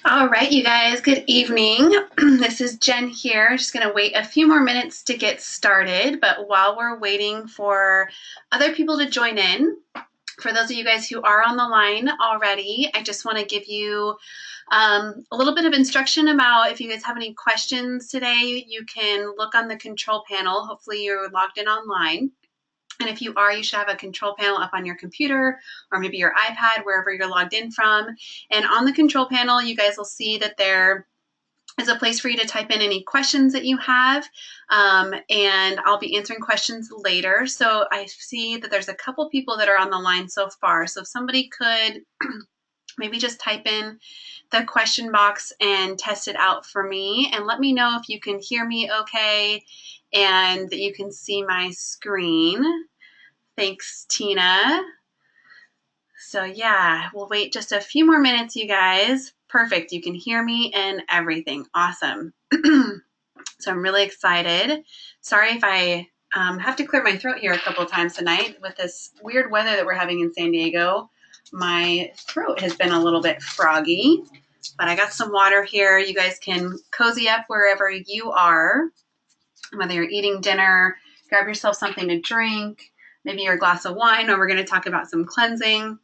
All right, you guys, good evening. This is Jen here. Just going to wait a few more minutes to get started. But while we're waiting for other people to join in, for those of you guys who are on the line already, I just want to give you a little bit of instruction about if you guys have any questions today, you can look on the control panel. Hopefully you're logged in online. And if you are, you should have a control panel up on your computer or maybe your iPad, wherever you're logged in from. And on the control panel, you guys will see that there is a place for you to type in any questions that you have. And I'll be answering questions later. So I see that there's a couple people that are on the line so far. So if somebody could maybe just type in the question box and test it out for me and let me know if you can hear me okay and that you can see my screen. Thanks, Tina. So yeah, we'll wait just a few more minutes, you guys. Perfect. You can hear me and everything. Awesome. So I'm really excited. Sorry if I have to clear my throat here a couple of times tonight with this weird weather that we're having in San Diego. My throat has been a little bit froggy, but I got some water here. You guys can cozy up wherever you are, whether you're eating dinner, grab yourself something to drink, maybe your glass of wine, or we're going to talk about some cleansing.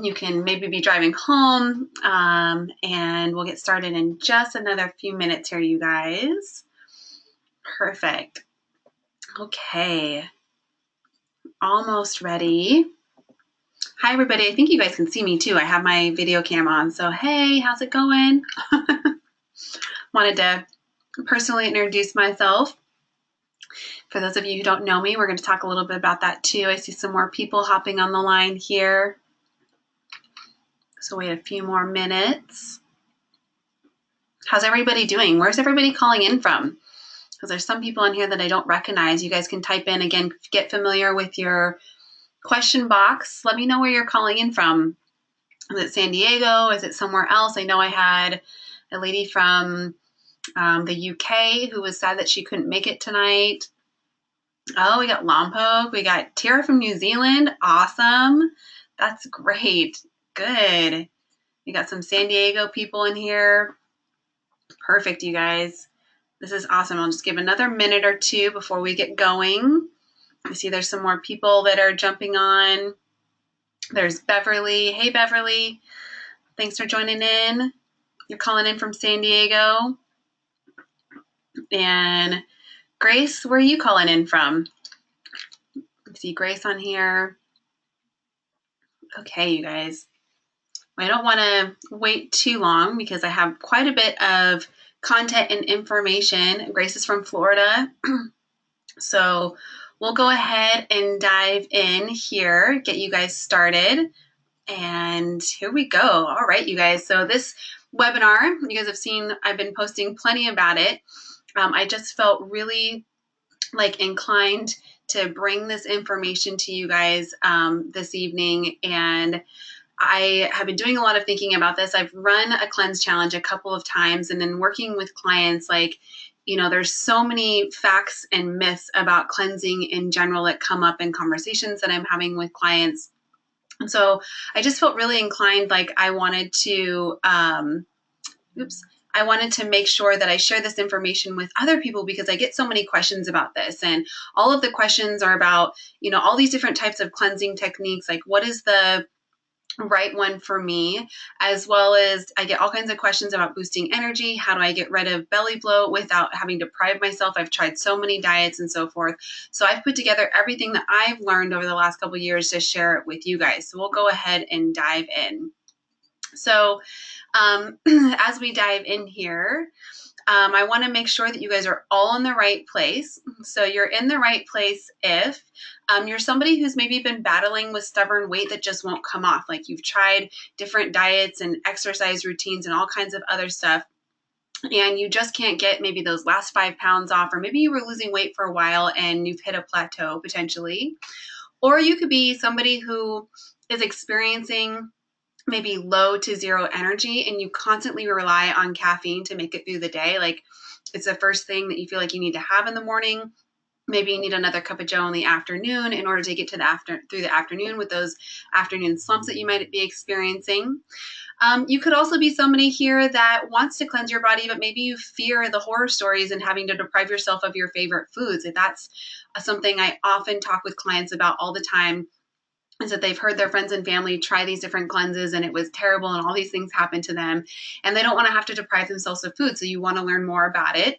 You can maybe be driving home, and we'll get started in just another few minutes here, you guys. Perfect. Okay. Almost ready. Hi, everybody. I think you guys can see me too. I have my video cam on. So, hey, how's it going? Wanted to personally introduce myself. For those of you who don't know me, we're going to talk a little bit about that too. I see some more people hopping on the line here. So wait a few more minutes. How's everybody doing? Where's everybody calling in from? Because there's some people in here that I don't recognize. You guys can type in, again, get familiar with your question box. Let me know where you're calling in from. Is it San Diego? Is it somewhere else? I know I had a lady from the UK who was sad that she couldn't make it tonight. Oh, we got Lompoc. We got Tara from New Zealand. Awesome. That's great. Good. We got some San Diego people in here. Perfect, you guys. This is awesome. I'll just give another minute or two before we get going. I see there's some more people that are jumping on. There's Beverly. Hey, Beverly. Thanks for joining in. You're calling in from San Diego. And Grace, where are you calling in from? I see Grace on here. Okay, you guys. I don't want to wait too long because I have quite a bit of content and information. Grace is from Florida. So we'll go ahead and dive in here, get you guys started. And here we go. All right, you guys. So this webinar, you guys have seen, I've been posting plenty about it. I just felt really inclined to bring this information to you guys this evening. And I have been doing a lot of thinking about this. I've run a cleanse challenge a couple of times, and then working with clients, there's so many facts and myths about cleansing in general that come up in conversations that I'm having with clients. And so I just felt really inclined, I wanted to, I wanted to make sure that I share this information with other people because I get so many questions about this. And all of the questions are about, all these different types of cleansing techniques, like what is the right one for me, as well as I get all kinds of questions about boosting energy. How do I get rid of belly bloat without having to deprive myself? I've tried so many diets and so forth. So I've put together everything that I've learned over the last couple of years to share it with you guys. So we'll go ahead and dive in. So as we dive in here, I want to make sure that you guys are all in the right place. So you're in the right place if you're somebody who's maybe been battling with stubborn weight that just won't come off. Like you've tried different diets and exercise routines and all kinds of other stuff, and you just can't get maybe those last 5 pounds off, or maybe you were losing weight for a while and you've hit a plateau potentially. Or you could be somebody who is experiencing maybe low to zero energy and you constantly rely on caffeine to make it through the day. Like it's the first thing that you feel like you need to have in the morning. Maybe you need another cup of joe in the afternoon in order to get to through the afternoon with those afternoon slumps that you might be experiencing. You could also be somebody here that wants to cleanse your body, but maybe you fear the horror stories and having to deprive yourself of your favorite foods. If that's something I often talk with clients about all the time, is that they've heard their friends and family try these different cleanses and it was terrible and all these things happened to them, and they don't want to have to deprive themselves of food. So you want to learn more about it.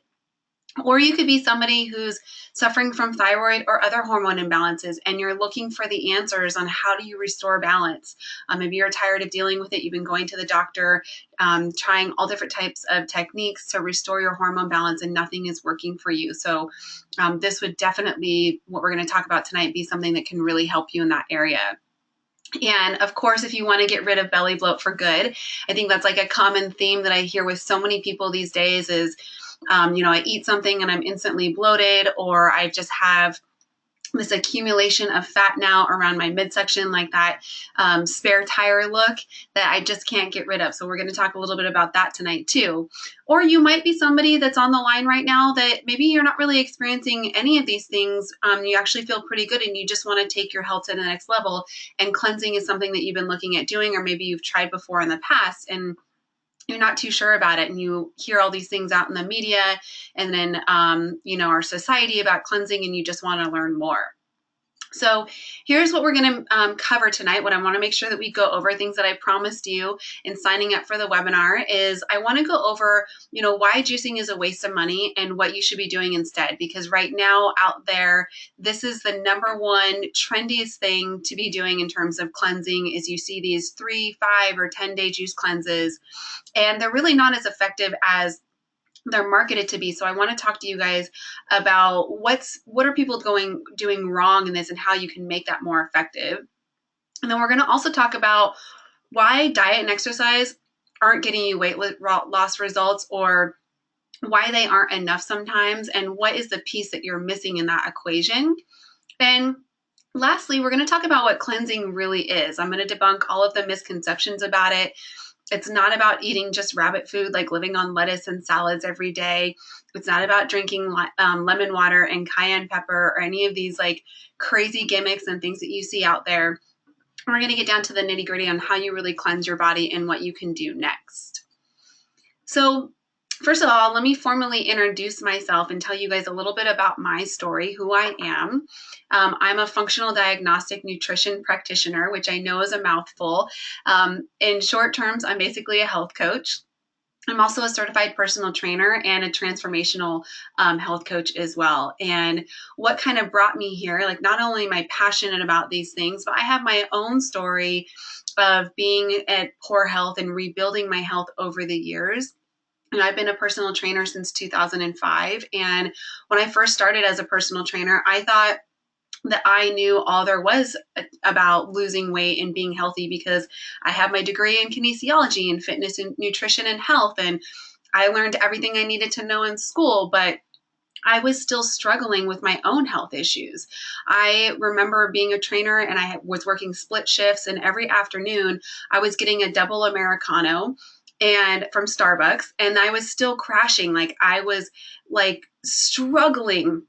Or you could be somebody who's suffering from thyroid or other hormone imbalances, and you're looking for the answers on how do you restore balance. Maybe you're tired of dealing with it. You've been going to the doctor, trying all different types of techniques to restore your hormone balance, and nothing is working for you. So this would definitely, what we're going to talk about tonight, be something that can really help you in that area. And of course, if you want to get rid of belly bloat for good, I think that's like a common theme that I hear with so many people these days is, I eat something and I'm instantly bloated, or I just have this accumulation of fat now around my midsection, like that spare tire look that I just can't get rid of. So we're going to talk a little bit about that tonight too. Or you might be somebody that's on the line right now that maybe you're not really experiencing any of these things. You actually feel pretty good and you just want to take your health to the next level. And cleansing is something that you've been looking at doing, or maybe you've tried before in the past and you're not too sure about it, and you hear all these things out in the media and then, our society about cleansing, and you just want to learn more. So here's what we're going to cover tonight. What I want to make sure that we go over, things that I promised you in signing up for the webinar, is I want to go over, why juicing is a waste of money and what you should be doing instead. Because right now out there, this is the number one trendiest thing to be doing in terms of cleansing. Is you see these 3, 5, or 10-day juice cleanses, and they're really not as effective as they're marketed to be. So I want to talk to you guys about what are people doing wrong in this and how you can make that more effective. And then we're going to also talk about why diet and exercise aren't getting you weight loss results, or why they aren't enough sometimes, and what is the piece that you're missing in that equation. And lastly, we're going to talk about what cleansing really is. I'm going to debunk all of the misconceptions about it. It's not about eating just rabbit food, like living on lettuce and salads every day. It's not about drinking lemon water and cayenne pepper or any of these like crazy gimmicks and things that you see out there. We're going to get down to the nitty gritty on how you really cleanse your body and what you can do next. So first of all, let me formally introduce myself and tell you guys a little bit about my story, who I am. I'm a functional diagnostic nutrition practitioner, which I know is a mouthful. In short terms, I'm basically a health coach. I'm also a certified personal trainer and a transformational health coach as well. And what kind of brought me here, like not only am I passionate about these things, but I have my own story of being at poor health and rebuilding my health over the years. And I've been a personal trainer since 2005. And when I first started as a personal trainer, I thought that I knew all there was about losing weight and being healthy, because I have my degree in kinesiology and fitness and nutrition and health. And I learned everything I needed to know in school, but I was still struggling with my own health issues. I remember being a trainer and I was working split shifts, and every afternoon I was getting a double Americano and from Starbucks, and I was still crashing. Like I was like struggling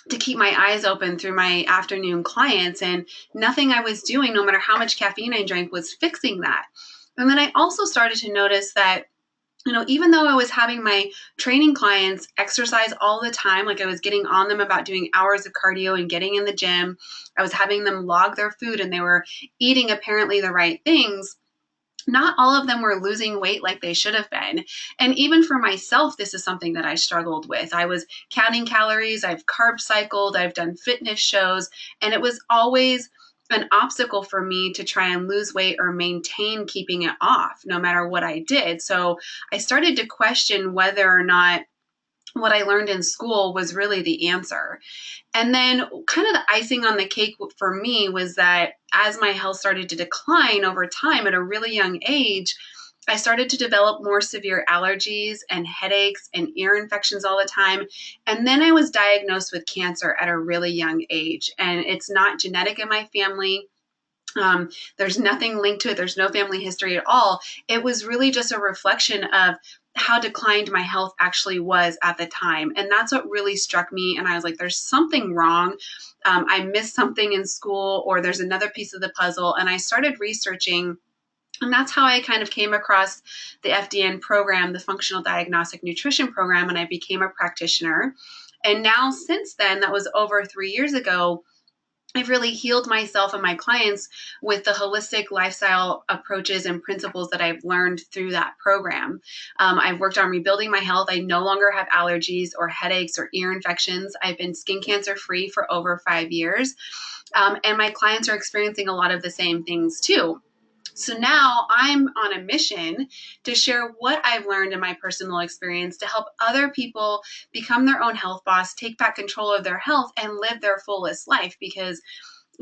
to keep my eyes open through my afternoon clients, and nothing I was doing, no matter how much caffeine I drank, was fixing that. And then I also started to notice that, even though I was having my training clients exercise all the time, like I was getting on them about doing hours of cardio and getting in the gym, I was having them log their food and they were eating apparently the right things, not all of them were losing weight like they should have been. And even for myself, this is something that I struggled with. I was counting calories, I've carb cycled, I've done fitness shows, and it was always an obstacle for me to try and lose weight or maintain keeping it off, no matter what I did. So I started to question whether or not what I learned in school was really the answer. And then kind of the icing on the cake for me was that as my health started to decline over time at a really young age, I started to develop more severe allergies and headaches and ear infections all the time. And then I was diagnosed with cancer at a really young age. And it's not genetic in my family. There's nothing linked to it. There's no family history at all. It was really just a reflection of how declined my health actually was at the time. And that's what really struck me. And I was like, there's something wrong. I missed something in school, or there's another piece of the puzzle. And I started researching. And that's how I kind of came across the FDN program, the Functional Diagnostic Nutrition Program, and I became a practitioner. And now, since then, that was over 3 years ago, I've really healed myself and my clients with the holistic lifestyle approaches and principles that I've learned through that program. I've worked on rebuilding my health. I no longer have allergies or headaches or ear infections. I've been skin cancer free for over 5 years. And my clients are experiencing a lot of the same things too. So now I'm on a mission to share what I've learned in my personal experience to help other people become their own health boss, take back control of their health, and live their fullest life. Because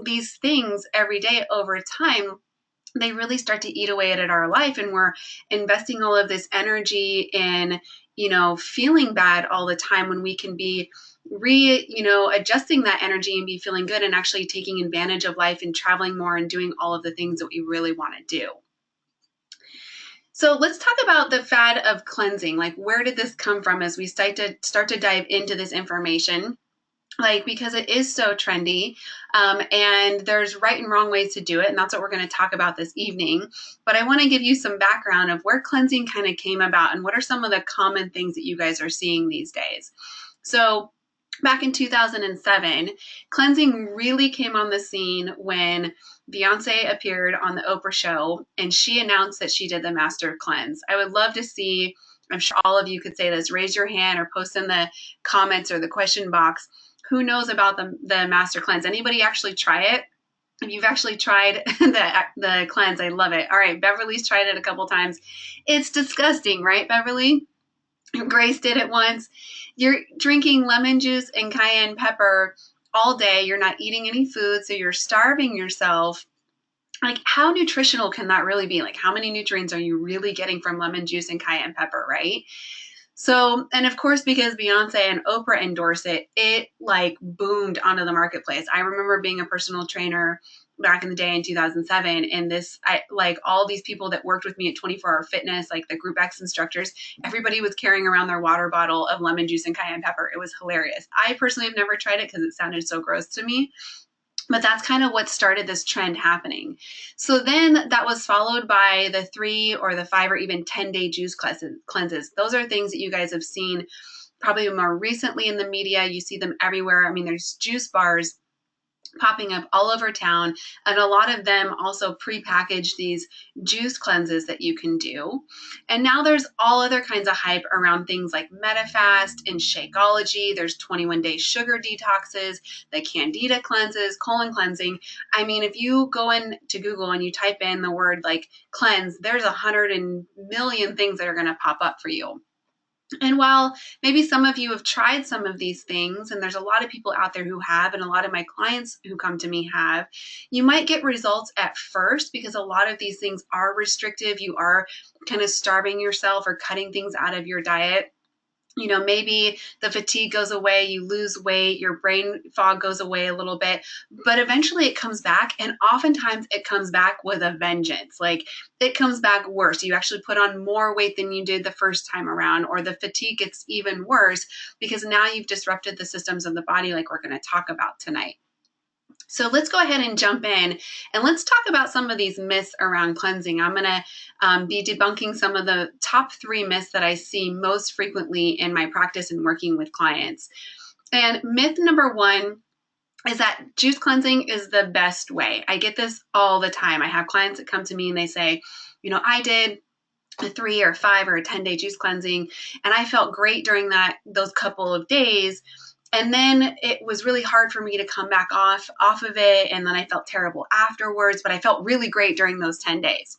these things every day over time, they really start to eat away at our life, and we're investing all of this energy in, feeling bad all the time, when we can be adjusting that energy and be feeling good and actually taking advantage of life and traveling more and doing all of the things that we really want to do. So let's talk about the fad of cleansing. Like, where did this come from as we start to dive into this information? Because it is so trendy, and there's right and wrong ways to do it. And that's what we're going to talk about this evening. But I want to give you some background of where cleansing kind of came about and what are some of the common things that you guys are seeing these days. So back in 2007, cleansing really came on the scene when Beyonce appeared on the Oprah show and she announced that she did the Master Cleanse. I would love to see, I'm sure all of you could say this, raise your hand or post in the comments or the question box. Who knows about the Master Cleanse? Anybody actually try it? If you've actually tried the cleanse, I love it. All right, Beverly's tried it a couple times. It's disgusting, right, Beverly? Grace did it once. You're drinking lemon juice and cayenne pepper all day. You're not eating any food, so you're starving yourself. Like, how nutritional can that really be? Like, how many nutrients are you really getting from lemon juice and cayenne pepper, right? So, and of course, because Beyonce and Oprah endorse it, it like boomed onto the marketplace. I remember being a personal trainer back in the day in 2007. And all these people that worked with me at 24 Hour Fitness, like the Group X instructors, everybody was carrying around their water bottle of lemon juice and cayenne pepper. It was hilarious. I personally have never tried it because it sounded so gross to me. But that's kind of what started this trend happening. So then that was followed by the 3 or the 5 or even 10-day juice cleanses. Those are things that you guys have seen probably more recently in the media. You see them everywhere. I mean, there's juice bars popping up all over town, and a lot of them also pre-package these juice cleanses that you can do. And now there's all other kinds of hype around things like MetaFast and Shakeology. There's 21-day sugar detoxes, the Candida cleanses, colon cleansing. I mean, if you go into Google and you type in the word like cleanse, there's 100 million things that are going to pop up for you. And while maybe some of you have tried some of these things, and there's a lot of people out there who have, and a lot of my clients who come to me have, you might get results at first because a lot of these things are restrictive. You are kind of starving yourself or cutting things out of your diet. Maybe the fatigue goes away, you lose weight, your brain fog goes away a little bit, but eventually it comes back. And oftentimes it comes back with a vengeance. Like, it comes back worse. You actually put on more weight than you did the first time around, or the fatigue gets even worse because now you've disrupted the systems of the body, like we're going to talk about tonight. So let's go ahead and jump in and let's talk about some of these myths around cleansing. I'm going to be debunking some of the top 3 myths that I see most frequently in my practice and working with clients. And myth number 1 is that juice cleansing is the best way. I get this all the time. I have clients that come to me and they say, I did a 3 or 5 or a 10-day juice cleansing, and I felt great during those couple of days. And then it was really hard for me to come back off of it. And then I felt terrible afterwards, but I felt really great during those 10 days.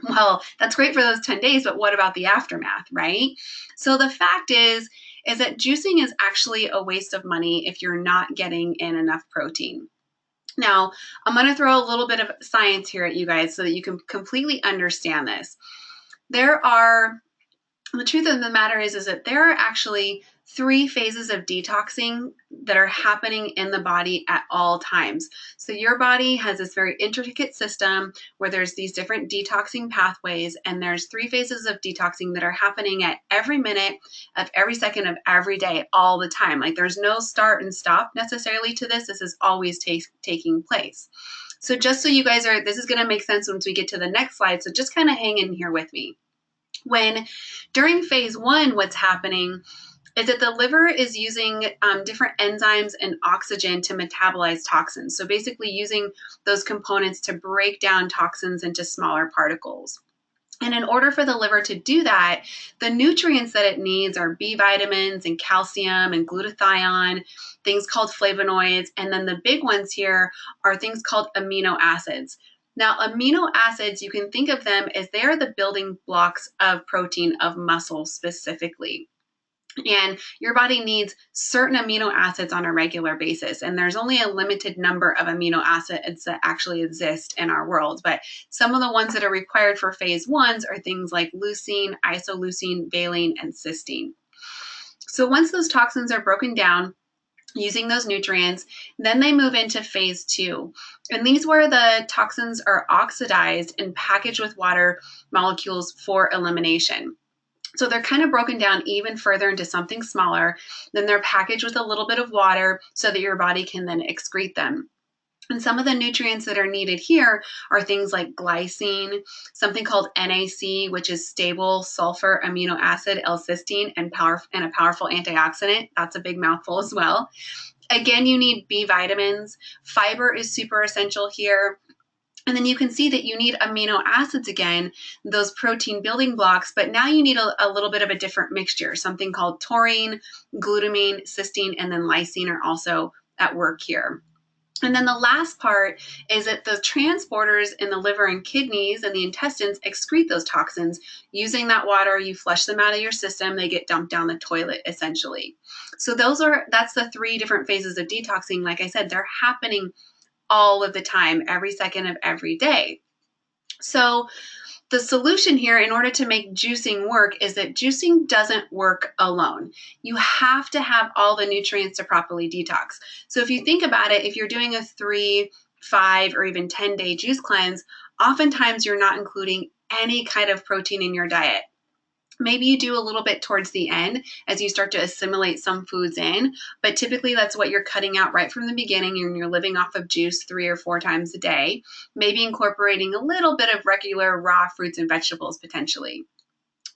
Well, that's great for those 10 days, but what about the aftermath, right? So the fact is that juicing is actually a waste of money if you're not getting in enough protein. Now, I'm going to throw a little bit of science here at you guys so that you can completely understand this. The truth of the matter is that there are actually 3 phases of detoxing that are happening in the body at all times. So your body has this very intricate system where there's these different detoxing pathways, and there's 3 phases of detoxing that are happening at every minute of every second of every day, all the time. Like there's no start and stop necessarily to this. This is always taking place. So just so you guys are, this is going to make sense once we get to the next slide. So just kind of hang in here with me. When during phase 1, what's happening is that the liver is using different enzymes and oxygen to metabolize toxins. So basically using those components to break down toxins into smaller particles. And in order for the liver to do that, the nutrients that it needs are B vitamins and calcium and glutathione, things called flavonoids. And then the big ones here are things called amino acids. Now, amino acids, you can think of them as they are the building blocks of protein, of muscle specifically. And your body needs certain amino acids on a regular basis. And there's only a limited number of amino acids that actually exist in our world. But some of the ones that are required for phase 1s are things like leucine, isoleucine, valine, and cysteine. So once those toxins are broken down, using those nutrients, then they move into phase 2. And these where the toxins are oxidized and packaged with water molecules for elimination. So they're kind of broken down even further into something smaller. Then they're packaged with a little bit of water so that your body can then excrete them. And some of the nutrients that are needed here are things like glycine, something called NAC, which is stable sulfur amino acid, L-cysteine, and a powerful antioxidant. That's a big mouthful as well. Again, you need B vitamins. Fiber is super essential here. And then you can see that you need amino acids again, those protein building blocks, but now you need a little bit of a different mixture, something called taurine, glutamine, cysteine, and then lysine are also at work here. And then the last part is that the transporters in the liver and kidneys and the intestines excrete those toxins. Using that water, you flush them out of your system, they get dumped down the toilet essentially. So that's the 3 different phases of detoxing. Like I said, they're happening all of the time, every second of every day. So the solution here in order to make juicing work is that juicing doesn't work alone. You have to have all the nutrients to properly detox. So if you think about it, if you're doing a 3, 5, or even 10-day juice cleanse, oftentimes you're not including any kind of protein in your diet. Maybe you do a little bit towards the end as you start to assimilate some foods in, but typically that's what you're cutting out right from the beginning, and you're living off of juice 3 or 4 times a day, maybe incorporating a little bit of regular raw fruits and vegetables potentially.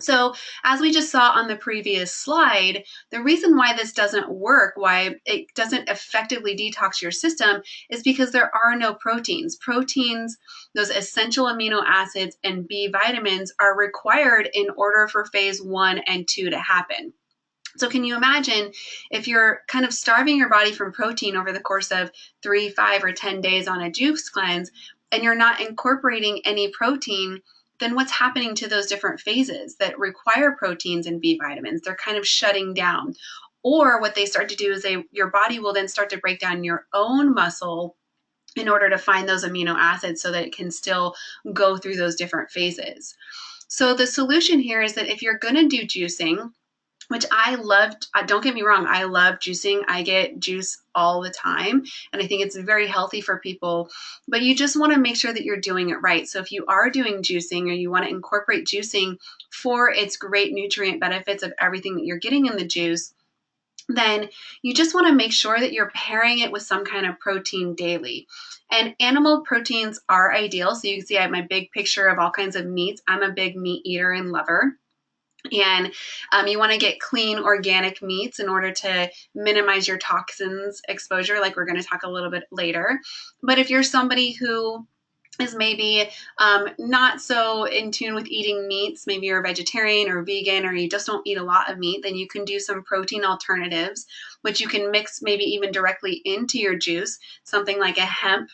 So as we just saw on the previous slide, the reason why this doesn't work, why it doesn't effectively detox your system, is because there are no proteins. Proteins, those essential amino acids and B vitamins, are required in order for phase 1 and 2 to happen. So can you imagine if you're kind of starving your body from protein over the course of 3, 5, or 10 days on a juice cleanse, and you're not incorporating any protein, then what's happening to those different phases that require proteins and B vitamins? They're kind of shutting down. Or what they start to do is your body will then start to break down your own muscle in order to find those amino acids so that it can still go through those different phases. So the solution here is that if you're going to do juicing, which I loved, don't get me wrong, I love juicing. I get juice all the time, and I think it's very healthy for people, but you just want to make sure that you're doing it right. So if you are doing juicing or you want to incorporate juicing for its great nutrient benefits of everything that you're getting in the juice, then you just want to make sure that you're pairing it with some kind of protein daily. And animal proteins are ideal. So you can see I have my big picture of all kinds of meats. I'm a big meat eater and lover. And you want to get clean organic meats in order to minimize your toxins exposure, like we're going to talk a little bit later. But if you're somebody who is maybe not so in tune with eating meats, maybe you're a vegetarian or vegan, or you just don't eat a lot of meat, then you can do some protein alternatives, which you can mix maybe even directly into your juice, something like a hemp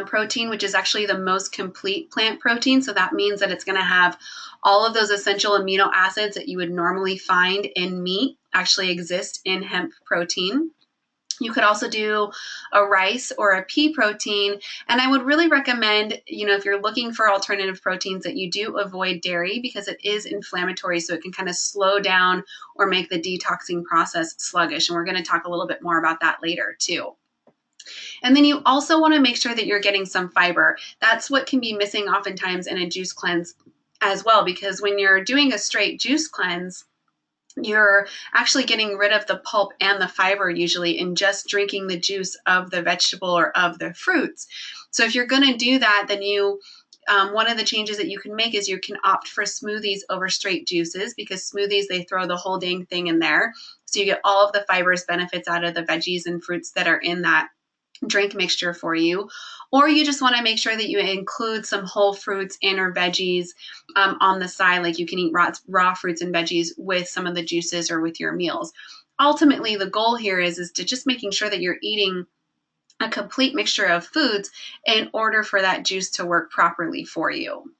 protein, which is actually the most complete plant protein. So that means that it's going to have all of those essential amino acids that you would normally find in meat actually exist in hemp protein. You could also do a rice or a pea protein. And I would really recommend, if you're looking for alternative proteins, that you do avoid dairy because it is inflammatory. So it can kind of slow down or make the detoxing process sluggish. And we're going to talk a little bit more about that later too. And then you also want to make sure that you're getting some fiber. That's what can be missing oftentimes in a juice cleanse as well, because when you're doing a straight juice cleanse, you're actually getting rid of the pulp and the fiber usually in just drinking the juice of the vegetable or of the fruits. So if you're going to do that, then one of the changes that you can make is you can opt for smoothies over straight juices, because smoothies, they throw the whole dang thing in there. So you get all of the fibers benefits out of the veggies and fruits that are in that drink mixture for you. Or you just want to make sure that you include some whole fruits and or veggies on the side, like you can eat raw fruits and veggies with some of the juices or with your meals. Ultimately, the goal here is to just making sure that you're eating a complete mixture of foods in order for that juice to work properly for you.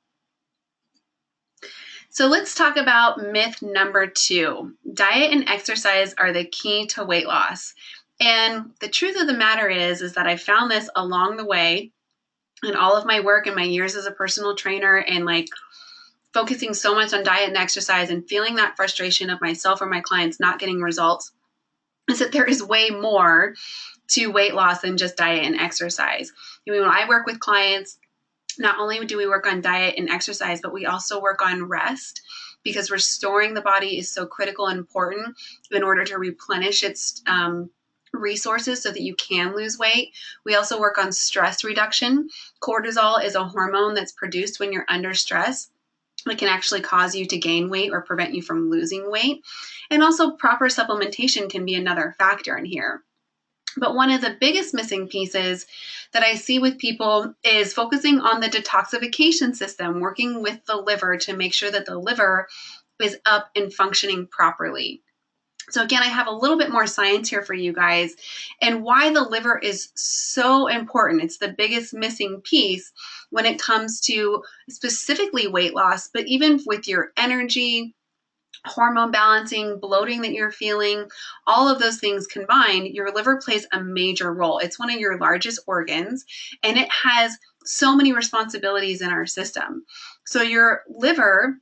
So let's talk about myth number 2. Diet and exercise are the key to weight loss. And the truth of the matter is that I found this along the way in all of my work and my years as a personal trainer, and like focusing so much on diet and exercise and feeling that frustration of myself or my clients not getting results, is that there is way more to weight loss than just diet and exercise. When I work with clients, not only do we work on diet and exercise, but we also work on rest, because restoring the body is so critical and important in order to replenish its resources so that you can lose weight. We also work on stress reduction. Cortisol is a hormone that's produced when you're under stress. It can actually cause you to gain weight or prevent you from losing weight. And also proper supplementation can be another factor in here. But one of the biggest missing pieces that I see with people is focusing on the detoxification system, working with the liver to make sure that the liver is up and functioning properly. So again, I have a little bit more science here for you guys and why the liver is so important. It's the biggest missing piece when it comes to specifically weight loss, but even with your energy, hormone balancing, bloating that you're feeling, all of those things combined, your liver plays a major role. It's one of your largest organs, and it has so many responsibilities in our system. So your liver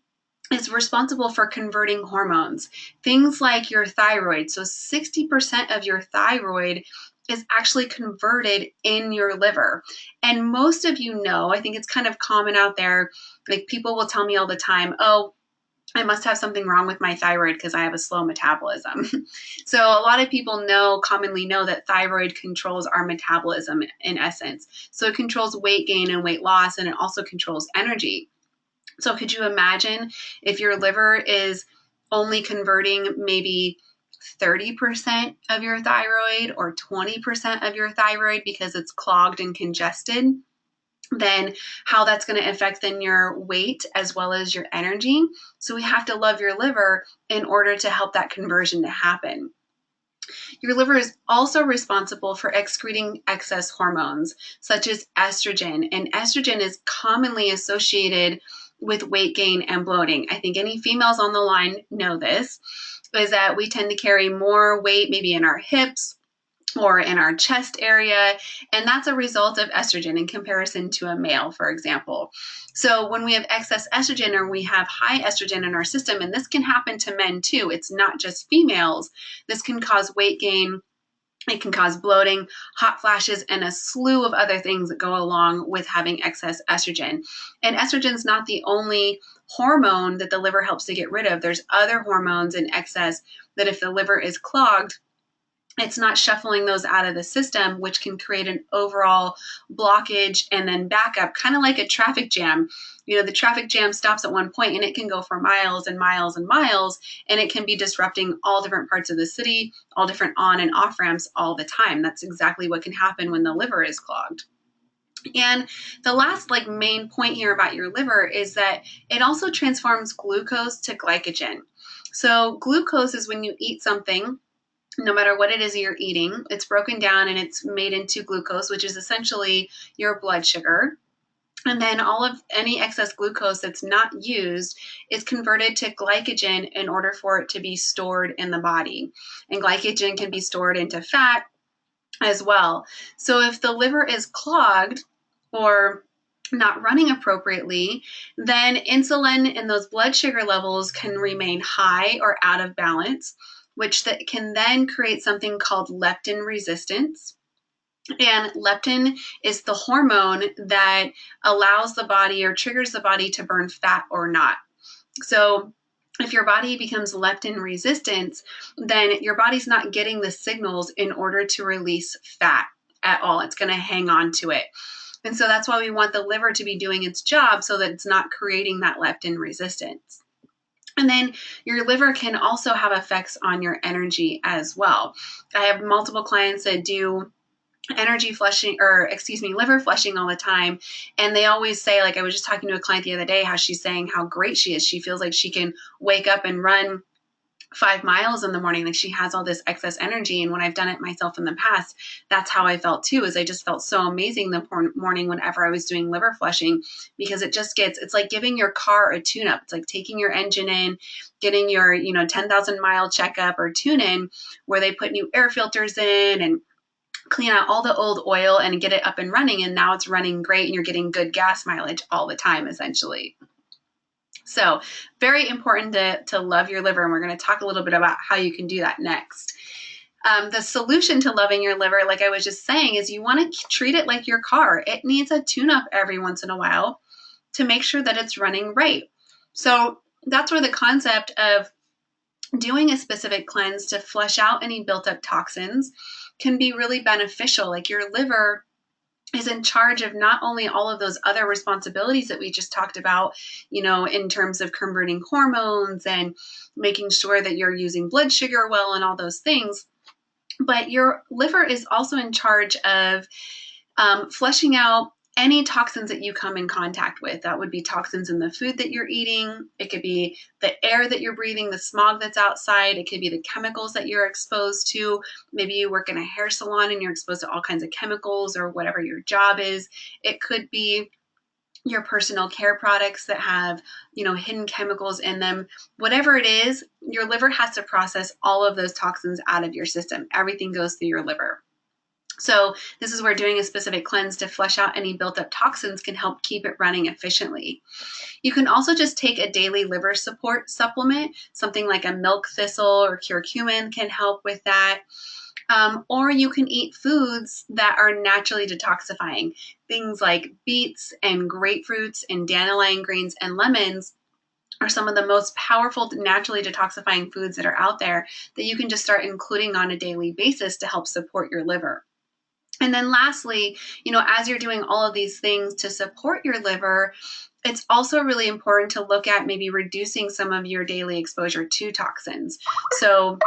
is responsible for converting hormones, things like your thyroid. So 60% of your thyroid is actually converted in your liver. And most of you know, I think it's kind of common out there, like people will tell me all the time, oh, I must have something wrong with my thyroid because I have a slow metabolism. So a lot of people commonly know that thyroid controls our metabolism in essence. So it controls weight gain and weight loss, and it also controls energy. So could you imagine if your liver is only converting maybe 30% of your thyroid or 20% of your thyroid because it's clogged and congested? Then how that's going to affect then your weight as well as your energy. So we have to love your liver in order to help that conversion to happen. Your liver is also responsible for excreting excess hormones such as estrogen, and estrogen is commonly associated with weight gain and bloating. I think any females on the line know this, is that we tend to carry more weight maybe in our hips or in our chest area, and that's a result of estrogen in comparison to a male, for example. So when we have excess estrogen or we have high estrogen in our system, and this can happen to men too, it's not just females, this can cause weight gain, it can cause bloating, hot flashes, and a slew of other things that go along with having excess estrogen. And estrogen is not the only hormone that the liver helps to get rid of. There's other hormones in excess that if the liver is clogged, it's not shuffling those out of the system, which can create an overall blockage and then backup, kind of like a traffic jam. The traffic jam stops at one point and it can go for miles and miles and miles, and it can be disrupting all different parts of the city, all different on and off ramps all the time. That's exactly what can happen when the liver is clogged. And the last main point here about your liver is that it also transforms glucose to glycogen. So glucose is when you eat something, no matter what it is you're eating, it's broken down and it's made into glucose, which is essentially your blood sugar. And then all of any excess glucose that's not used is converted to glycogen in order for it to be stored in the body. And glycogen can be stored into fat, as well. So if the liver is clogged or not running appropriately, then insulin and those blood sugar levels can remain high or out of balance, which that can then create something called leptin resistance. And leptin is the hormone that allows the body or triggers the body to burn fat or not. So if your body becomes leptin resistant, then your body's not getting the signals in order to release fat at all. It's going to hang on to it. And so that's why we want the liver to be doing its job so that it's not creating that leptin resistance. And then your liver can also have effects on your energy as well. I have multiple clients that do liver flushing all the time. And they always say, like I was just talking to a client the other day, how she's saying how great she is. She feels like she can wake up and run 5 miles in the morning. Like she has all this excess energy. And when I've done it myself in the past, that's how I felt too, is I just felt so amazing the morning whenever I was doing liver flushing, because it's like giving your car a tune-up. It's like taking your engine in, getting your, 10,000 mile checkup or tune in, where they put new air filters in and clean out all the old oil and get it up and running. And now it's running great and you're getting good gas mileage all the time, essentially. So very important to love your liver. And we're going to talk a little bit about how you can do that next. The solution to loving your liver, like I was just saying, is you want to treat it like your car. It needs a tune-up every once in a while to make sure that it's running right. So that's where the concept of doing a specific cleanse to flush out any built-up toxins can be really beneficial. Like your liver is in charge of not only all of those other responsibilities that we just talked about, in terms of converting hormones and making sure that you're using blood sugar well and all those things, but your liver is also in charge of flushing out any toxins that you come in contact with. That would be toxins in the food that you're eating. It could be the air that you're breathing, the smog that's outside. It could be the chemicals that you're exposed to. Maybe you work in a hair salon and you're exposed to all kinds of chemicals, or whatever your job is. It could be your personal care products that have, hidden chemicals in them. Whatever it is, your liver has to process all of those toxins out of your system. Everything goes through your liver. So this is where doing a specific cleanse to flush out any built-up toxins can help keep it running efficiently. You can also just take a daily liver support supplement. Something like a milk thistle or curcumin can help with that. Or you can eat foods that are naturally detoxifying. Things like beets and grapefruits and dandelion greens and lemons are some of the most powerful naturally detoxifying foods that are out there that you can just start including on a daily basis to help support your liver. And then lastly, as you're doing all of these things to support your liver, it's also really important to look at maybe reducing some of your daily exposure to toxins. So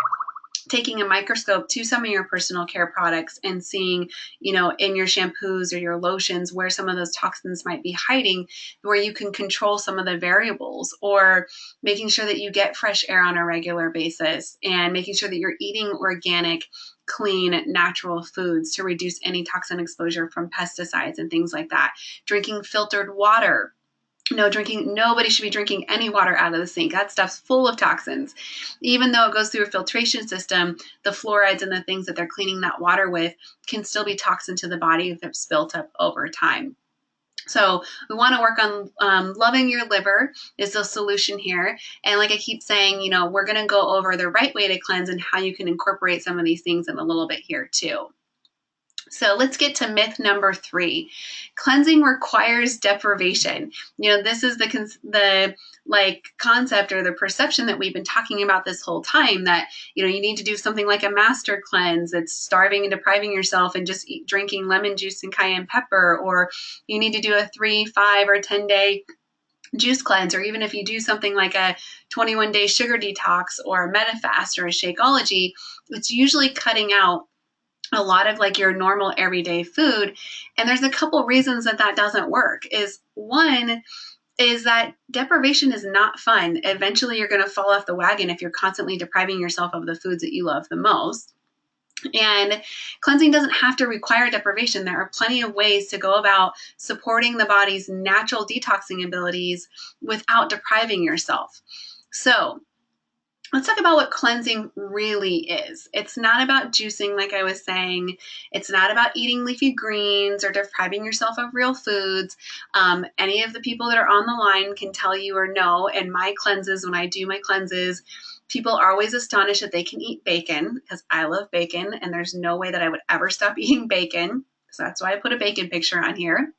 taking a microscope to some of your personal care products and seeing, in your shampoos or your lotions where some of those toxins might be hiding, where you can control some of the variables, or making sure that you get fresh air on a regular basis and making sure that you're eating organic, clean, natural foods to reduce any toxin exposure from pesticides and things like that. Drinking filtered water. Nobody should be drinking any water out of the sink. That stuff's full of toxins. Even though it goes through a filtration system, the fluorides and the things that they're cleaning that water with can still be toxin to the body if it's built up over time. So we want to work on loving your liver is the solution here. And like I keep saying, we're going to go over the right way to cleanse and how you can incorporate some of these things in a little bit here too. So let's get to myth number 3. Cleansing requires deprivation. This is the concept or the perception that we've been talking about this whole time, that, you need to do something like a master cleanse. It's starving and depriving yourself and just drinking lemon juice and cayenne pepper, or you need to do a 3, 5, or 10-day juice cleanse, or even if you do something like a 21-day sugar detox or a metafast or a Shakeology, it's usually cutting out a lot of your normal everyday food. And there's a couple reasons that doesn't work. One is that deprivation is not fun. Eventually you're going to fall off the wagon if you're constantly depriving yourself of the foods that you love the most. And cleansing doesn't have to require deprivation. There are plenty of ways to go about supporting the body's natural detoxing abilities without depriving yourself. So let's talk about what cleansing really is. It's not about juicing, like I was saying. It's not about eating leafy greens or depriving yourself of real foods. Any of the people that are on the line can tell you or know. And my cleanses, when I do my cleanses, people are always astonished that they can eat bacon, because I love bacon, and there's no way that I would ever stop eating bacon. So that's why I put a bacon picture on here.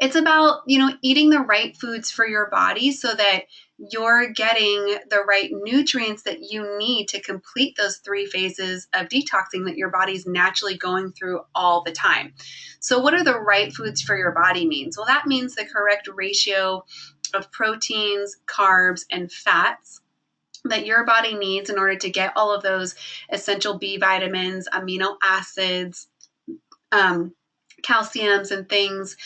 It's about, eating the right foods for your body so that you're getting the right nutrients that you need to complete those 3 phases of detoxing that your body's naturally going through all the time. So what are the right foods for your body means? Well, that means the correct ratio of proteins, carbs, and fats that your body needs in order to get all of those essential B vitamins, amino acids, calciums and things,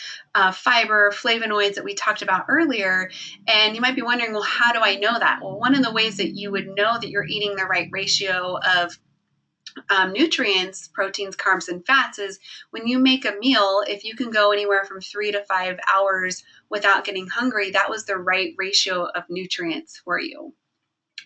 fiber, flavonoids that we talked about earlier. And you might be wondering, well, how do I know that? Well, one of the ways that you would know that you're eating the right ratio of nutrients, proteins, carbs, and fats is when you make a meal, if you can go anywhere from 3 to 5 hours without getting hungry, that was the right ratio of nutrients for you.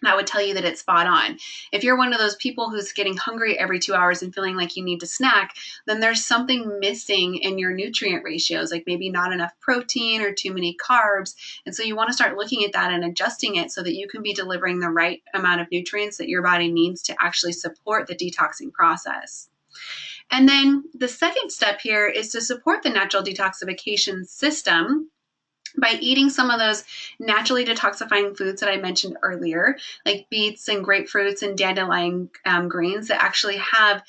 That would tell you that it's spot on. If you're one of those people who's getting hungry every 2 hours and feeling like you need to snack, then there's something missing in your nutrient ratios, like maybe not enough protein or too many carbs. And so you want to start looking at that and adjusting it so that you can be delivering the right amount of nutrients that your body needs to actually support the detoxing process. And then the second step here is to support the natural detoxification system by eating some of those naturally detoxifying foods that I mentioned earlier, like beets and grapefruits and dandelion greens that actually have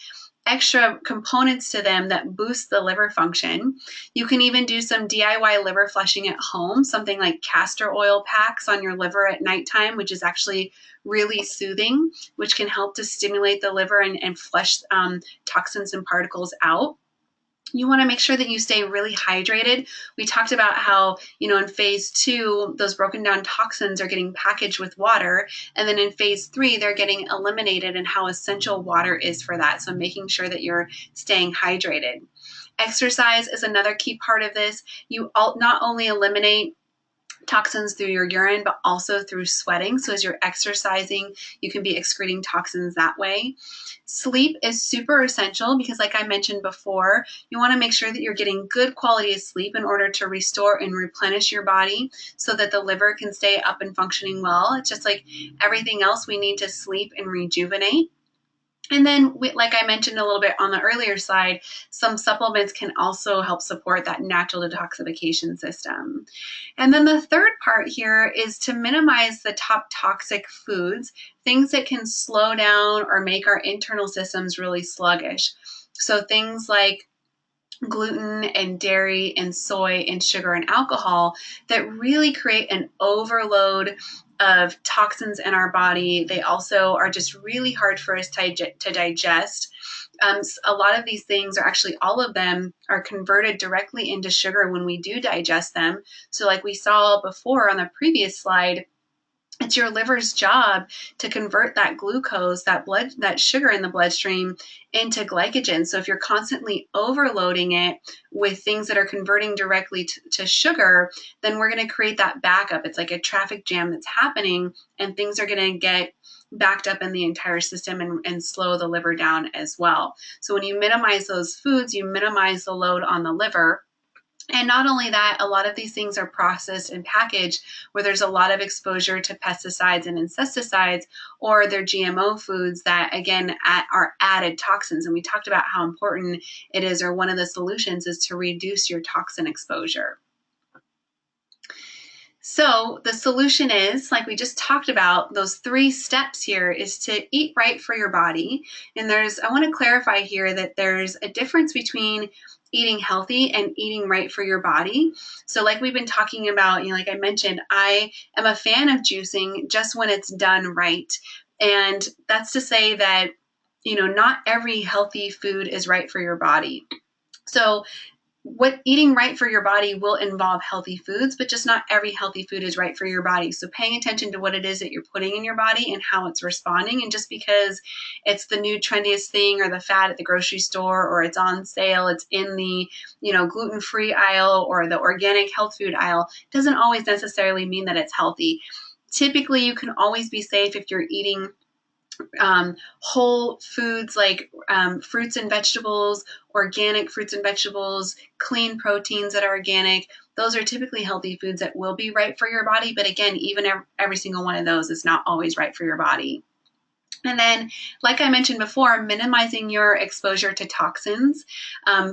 extra components to them that boost the liver function. You can even do some DIY liver flushing at home, something like castor oil packs on your liver at nighttime, which is actually really soothing, which can help to stimulate the liver and flush toxins and particles out. You want to make sure that you stay really hydrated. We talked about how, in phase 2, those broken down toxins are getting packaged with water. And then in phase 3, they're getting eliminated, and how essential water is for that. So making sure that you're staying hydrated. Exercise is another key part of this. You not only eliminate toxins through your urine, but also through sweating. So as you're exercising, you can be excreting toxins that way. Sleep is super essential because, like I mentioned before, you want to make sure that you're getting good quality of sleep in order to restore and replenish your body so that the liver can stay up and functioning well. It's just like everything else, we need to sleep and rejuvenate. And then, like I mentioned a little bit on the earlier slide, some supplements can also help support that natural detoxification system. And then the third part here is to minimize the top toxic foods, things that can slow down or make our internal systems really sluggish. So things like gluten and dairy and soy and sugar and alcohol that really create an overload of toxins in our body. They also are just really hard for us to digest. A lot of these things are actually, all of them are converted directly into sugar when we do digest them. So like we saw before on the previous slide, it's your liver's job to convert that glucose, that sugar in the bloodstream, into glycogen. So if you're constantly overloading it with things that are converting directly to sugar, then we're going to create that backup. It's like a traffic jam that's happening, and things are going to get backed up in the entire system and slow the liver down as well. So when you minimize those foods, you minimize the load on the liver. And not only that, a lot of these things are processed and packaged where there's a lot of exposure to pesticides and insecticides, or they're GMO foods that, again, are added toxins. And we talked about how important it is, or one of the solutions is to reduce your toxin exposure. So the solution is, like we just talked about, those 3 steps here is to eat right for your body. And I want to clarify here that there's a difference between eating healthy and eating right for your body. So like we've been talking about, like I mentioned, I am a fan of juicing just when it's done right. And that's to say that, not every healthy food is right for your body. So what eating right for your body will involve healthy foods, but just not every healthy food is right for your body. So paying attention to what it is that you're putting in your body and how it's responding. And just because it's the new trendiest thing or the fad at the grocery store, or it's on sale, it's in the, gluten-free aisle or the organic health food aisle, doesn't always necessarily mean that it's healthy. Typically, you can always be safe if you're eating whole foods like fruits and vegetables, organic fruits and vegetables, clean proteins that are organic. Those are typically healthy foods that will be right for your body. But again, even every single one of those is not always right for your body. And then, like I mentioned before, minimizing your exposure to toxins,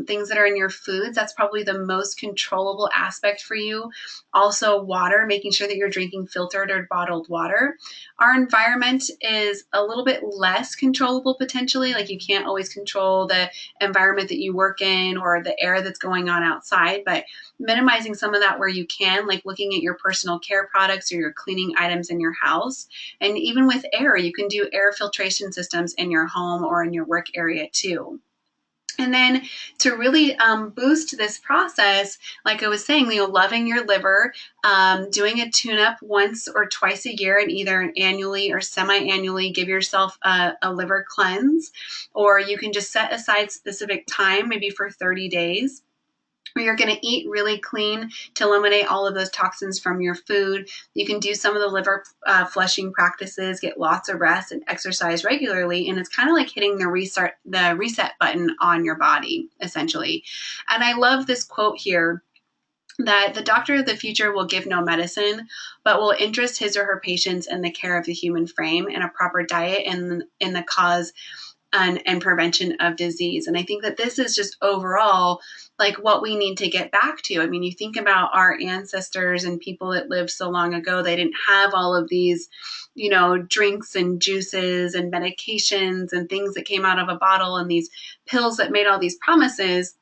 things that are in your foods. That's probably the most controllable aspect for you. Also, water, making sure that you're drinking filtered or bottled water. Our environment is a little bit less controllable potentially. Like you can't always control the environment that you work in or the air that's going on outside, but minimizing some of that where you can, like looking at your personal care products or your cleaning items in your house. And even with air, you can do air filtration systems in your home or in your work area too. And then to really boost this process, like I was saying, loving your liver, doing a tune-up once or twice a year, and either annually or semi-annually give yourself a liver cleanse, or you can just set aside specific time, maybe for 30 days. Where you're going to eat really clean to eliminate all of those toxins from your food. You can do some of the liver flushing practices, get lots of rest, and exercise regularly. And it's kind of like hitting the reset button on your body, essentially. And I love this quote here, that the doctor of the future will give no medicine, but will interest his or her patients in the care of the human frame and a proper diet and in the cause and prevention of disease. And I think that this is just overall like what we need to get back to. I mean, you think about our ancestors and people that lived so long ago, they didn't have all of these, drinks and juices and medications and things that came out of a bottle and these pills that made all these promises.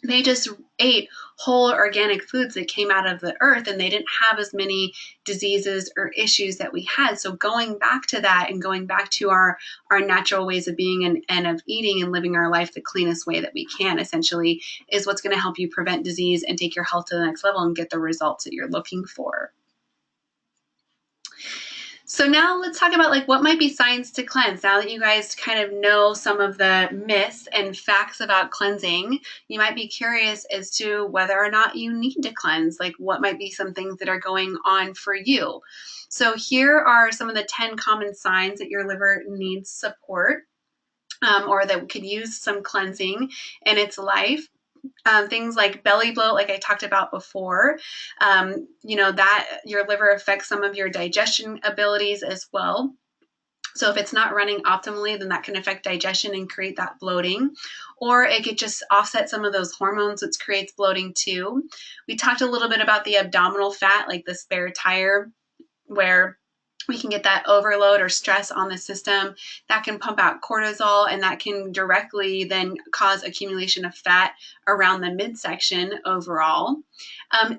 They just ate whole organic foods that came out of the earth, and they didn't have as many diseases or issues that we had. So going back to that and going back to our natural ways of being and of eating and living our life the cleanest way that we can, essentially, is what's going to help you prevent disease and take your health to the next level and get the results that you're looking for. So now let's talk about like what might be signs to cleanse. Now that you guys kind of know some of the myths and facts about cleansing, you might be curious as to whether or not you need to cleanse, like what might be some things that are going on for you. So here are some of the 10 common signs that your liver needs support, or that could use some cleansing in its life. Things like belly bloat, like I talked about before, that your liver affects some of your digestion abilities as well. So if it's not running optimally, then that can affect digestion and create that bloating, or it could just offset some of those hormones, which creates bloating too. We talked a little bit about the abdominal fat, like the spare tire, where we can get that overload or stress on the system that can pump out cortisol, and that can directly then cause accumulation of fat around the midsection overall.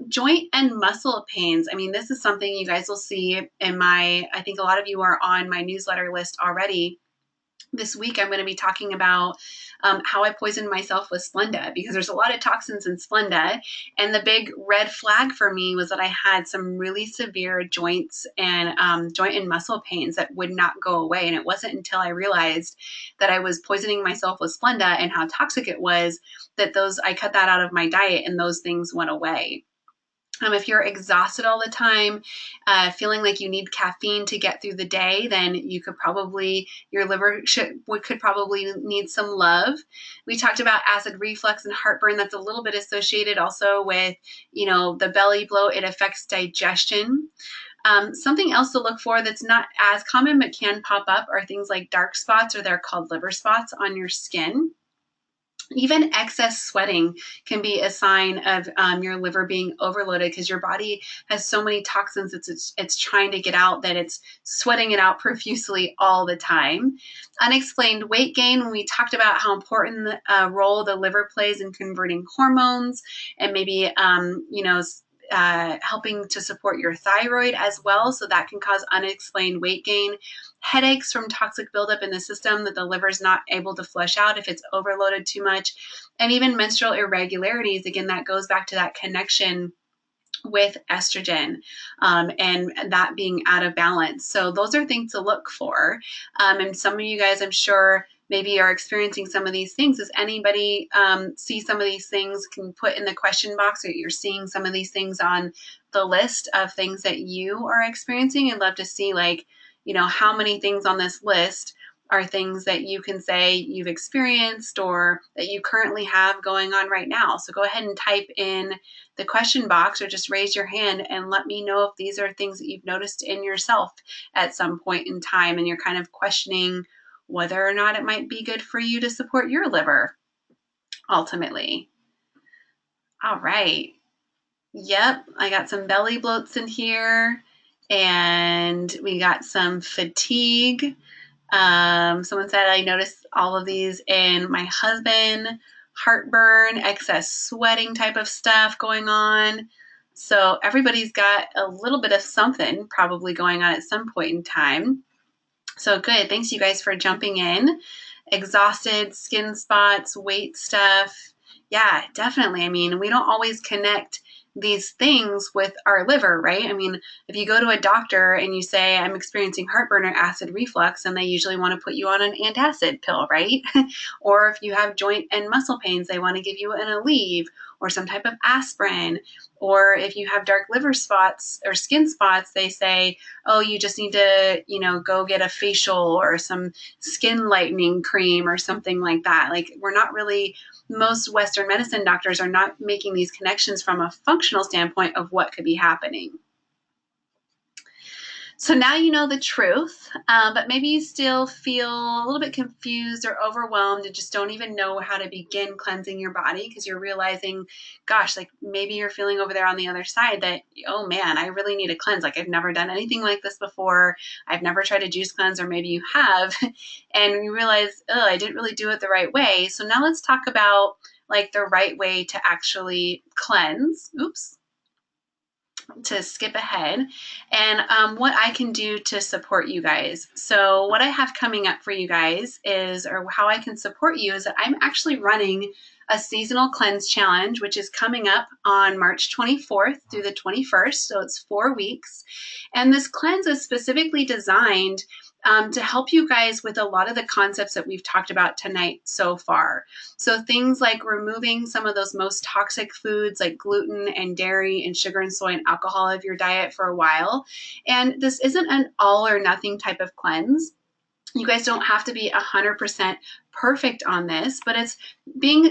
Joint and muscle pains. I mean, this is something you guys will see in I think a lot of you are on my newsletter list already. This week, I'm going to be talking about how I poisoned myself with Splenda, because there's a lot of toxins in Splenda. And the big red flag for me was that I had some really severe joint and muscle pains that would not go away. And it wasn't until I realized that I was poisoning myself with Splenda and how toxic it was that I cut that out of my diet and those things went away. If you're exhausted all the time, feeling like you need caffeine to get through the day, then your liver could probably need some love. We talked about acid reflux and heartburn. That's a little bit associated also with, the belly bloat. It affects digestion. Something else to look for that's not as common but can pop up are things like dark spots, or they're called liver spots on your skin. Even excess sweating can be a sign of your liver being overloaded, because your body has so many toxins it's trying to get out that it's sweating it out profusely all the time. Unexplained weight gain, when we talked about how important the role the liver plays in converting hormones and maybe helping to support your thyroid as well. So that can cause unexplained weight gain. Headaches from toxic buildup in the system that the liver is not able to flush out if it's overloaded too much. And even menstrual irregularities. Again, that goes back to that connection with estrogen and that being out of balance. So those are things to look for. And some of you guys, I'm sure, maybe are experiencing some of these things. Does anybody see some of these things? Can put in the question box, or you're seeing some of these things on the list of things that you are experiencing. I'd love to see, like, how many things on this list are things that you can say you've experienced or that you currently have going on right now. So go ahead and type in the question box, or just raise your hand and let me know if these are things that you've noticed in yourself at some point in time, and you're kind of questioning whether or not it might be good for you to support your liver ultimately. All right. Yep, I got some belly bloats in here, and we got some fatigue. Someone said, I noticed all of these in my husband, heartburn, excess sweating type of stuff going on. So everybody's got a little bit of something probably going on at some point in time. So good. Thanks you guys for jumping in. Exhausted, skin spots, weight stuff. Yeah, definitely. I mean, we don't always connect these things with our liver, right? I mean, if you go to a doctor and you say, I'm experiencing heartburn or acid reflux, and they usually want to put you on an antacid pill, right? Or if you have joint and muscle pains, they want to give you an Aleve or some type of aspirin. Or if you have dark liver spots or skin spots, they say, oh, you just need to, go get a facial or some skin lightening cream or something like that. Like, most Western medicine doctors are not making these connections from a functional standpoint of what could be happening. So now you know the truth, but maybe you still feel a little bit confused or overwhelmed and just don't even know how to begin cleansing your body, because you're realizing, gosh, like maybe you're feeling over there on the other side that, oh man, I really need to cleanse. Like, I've never done anything like this before. I've never tried a juice cleanse, or maybe you have, and you realize, oh, I didn't really do it the right way. So now let's talk about like the right way to actually cleanse. To skip ahead, and what I can do to support you guys. So what I have coming up for you guys is, or how I can support you, is that I'm actually running a seasonal cleanse challenge, which is coming up on March 24th through the 21st. So it's 4 weeks. And this cleanse is specifically designed to help you guys with a lot of the concepts that we've talked about tonight so far. So things like removing some of those most toxic foods like gluten and dairy and sugar and soy and alcohol of your diet for a while. And this isn't an all or nothing type of cleanse. You guys don't have to be 100% perfect on this, but it's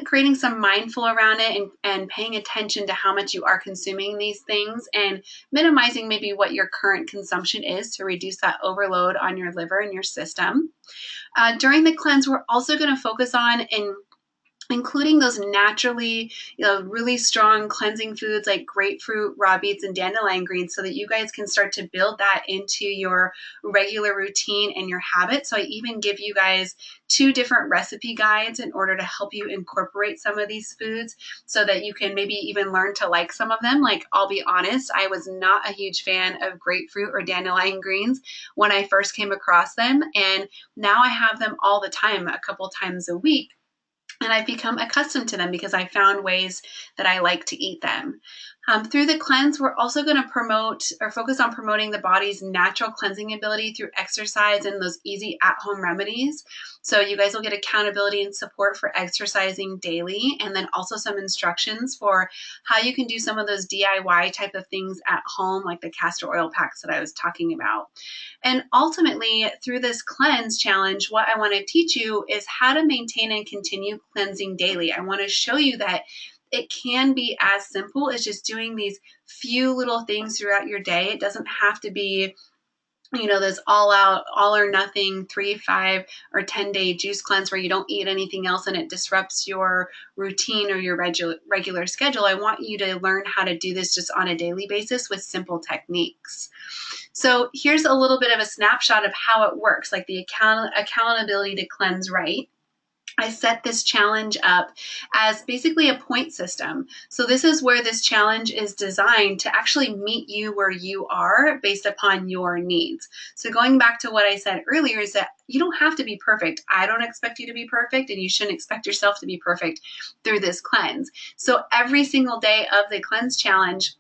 creating some mindful around it, and paying attention to how much you are consuming these things, and minimizing maybe what your current consumption is to reduce that overload on your liver and your system. During the cleanse, we're also going to focus on including those naturally, really strong cleansing foods like grapefruit, raw beets, and dandelion greens, so that you guys can start to build that into your regular routine and your habit. So I even give you guys 2 different recipe guides in order to help you incorporate some of these foods, so that you can maybe even learn to like some of them. Like, I'll be honest, I was not a huge fan of grapefruit or dandelion greens when I first came across them, and now I have them all the time, a couple times a week. And I've become accustomed to them because I found ways that I like to eat them. Through the cleanse, we're also going to promote or focus on promoting the body's natural cleansing ability through exercise and those easy at-home remedies. So you guys will get accountability and support for exercising daily, and then also some instructions for how you can do some of those DIY type of things at home, like the castor oil packs that I was talking about. And ultimately, through this cleanse challenge, what I want to teach you is how to maintain and continue cleansing daily. I want to show you that it can be as simple as just doing these few little things throughout your day. It doesn't have to be, this all out, all or nothing 3, 5, or 10-day juice cleanse where you don't eat anything else and it disrupts your routine or your regular schedule. I want you to learn how to do this just on a daily basis with simple techniques. So here's a little bit of a snapshot of how it works, like the accountability to cleanse right. I set this challenge up as basically a point system. So this is where this challenge is designed to actually meet you where you are based upon your needs. So going back to what I said earlier is that you don't have to be perfect. I don't expect you to be perfect, and you shouldn't expect yourself to be perfect through this cleanse. So every single day of the cleanse challenge,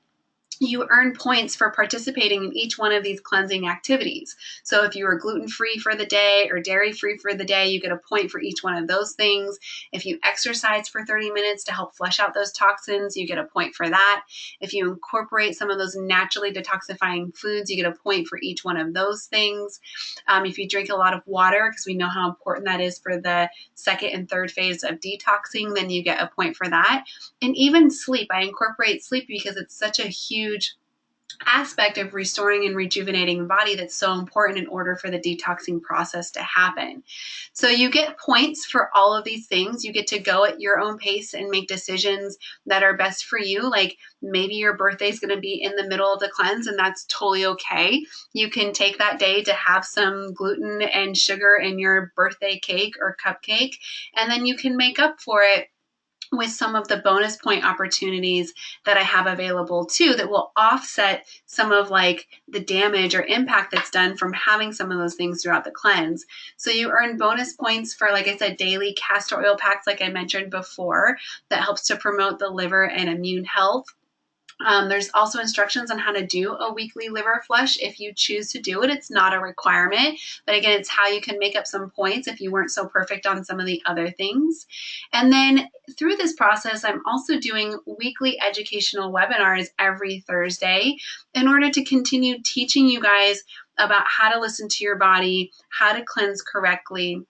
you earn points for participating in each one of these cleansing activities. So if you are gluten-free for the day or dairy-free for the day, you get a point for each one of those things. If you exercise for 30 minutes to help flush out those toxins, you get a point for that. If you incorporate some of those naturally detoxifying foods, you get a point for each one of those things. If you drink a lot of water, because we know how important that is for the second and third phase of detoxing, then you get a point for that. And even sleep, I incorporate sleep because it's such a huge aspect of restoring and rejuvenating the body that's so important in order for the detoxing process to happen. So you get points for all of these things. You get to go at your own pace and make decisions that are best for you. Like maybe your birthday is going to be in the middle of the cleanse, and that's totally okay. You can take that day to have some gluten and sugar in your birthday cake or cupcake, and then you can make up for it with some of the bonus point opportunities that I have available too, that will offset some of like the damage or impact that's done from having some of those things throughout the cleanse. So you earn bonus points for, like I said, daily castor oil packs, like I mentioned before, that helps to promote the liver and immune health. There's also instructions on how to do a weekly liver flush if you choose to do it. It's not a requirement, but again, it's how you can make up some points if you weren't so perfect on some of the other things. And then through this process, I'm also doing weekly educational webinars every Thursday in order to continue teaching you guys about how to listen to your body, how to cleanse correctly,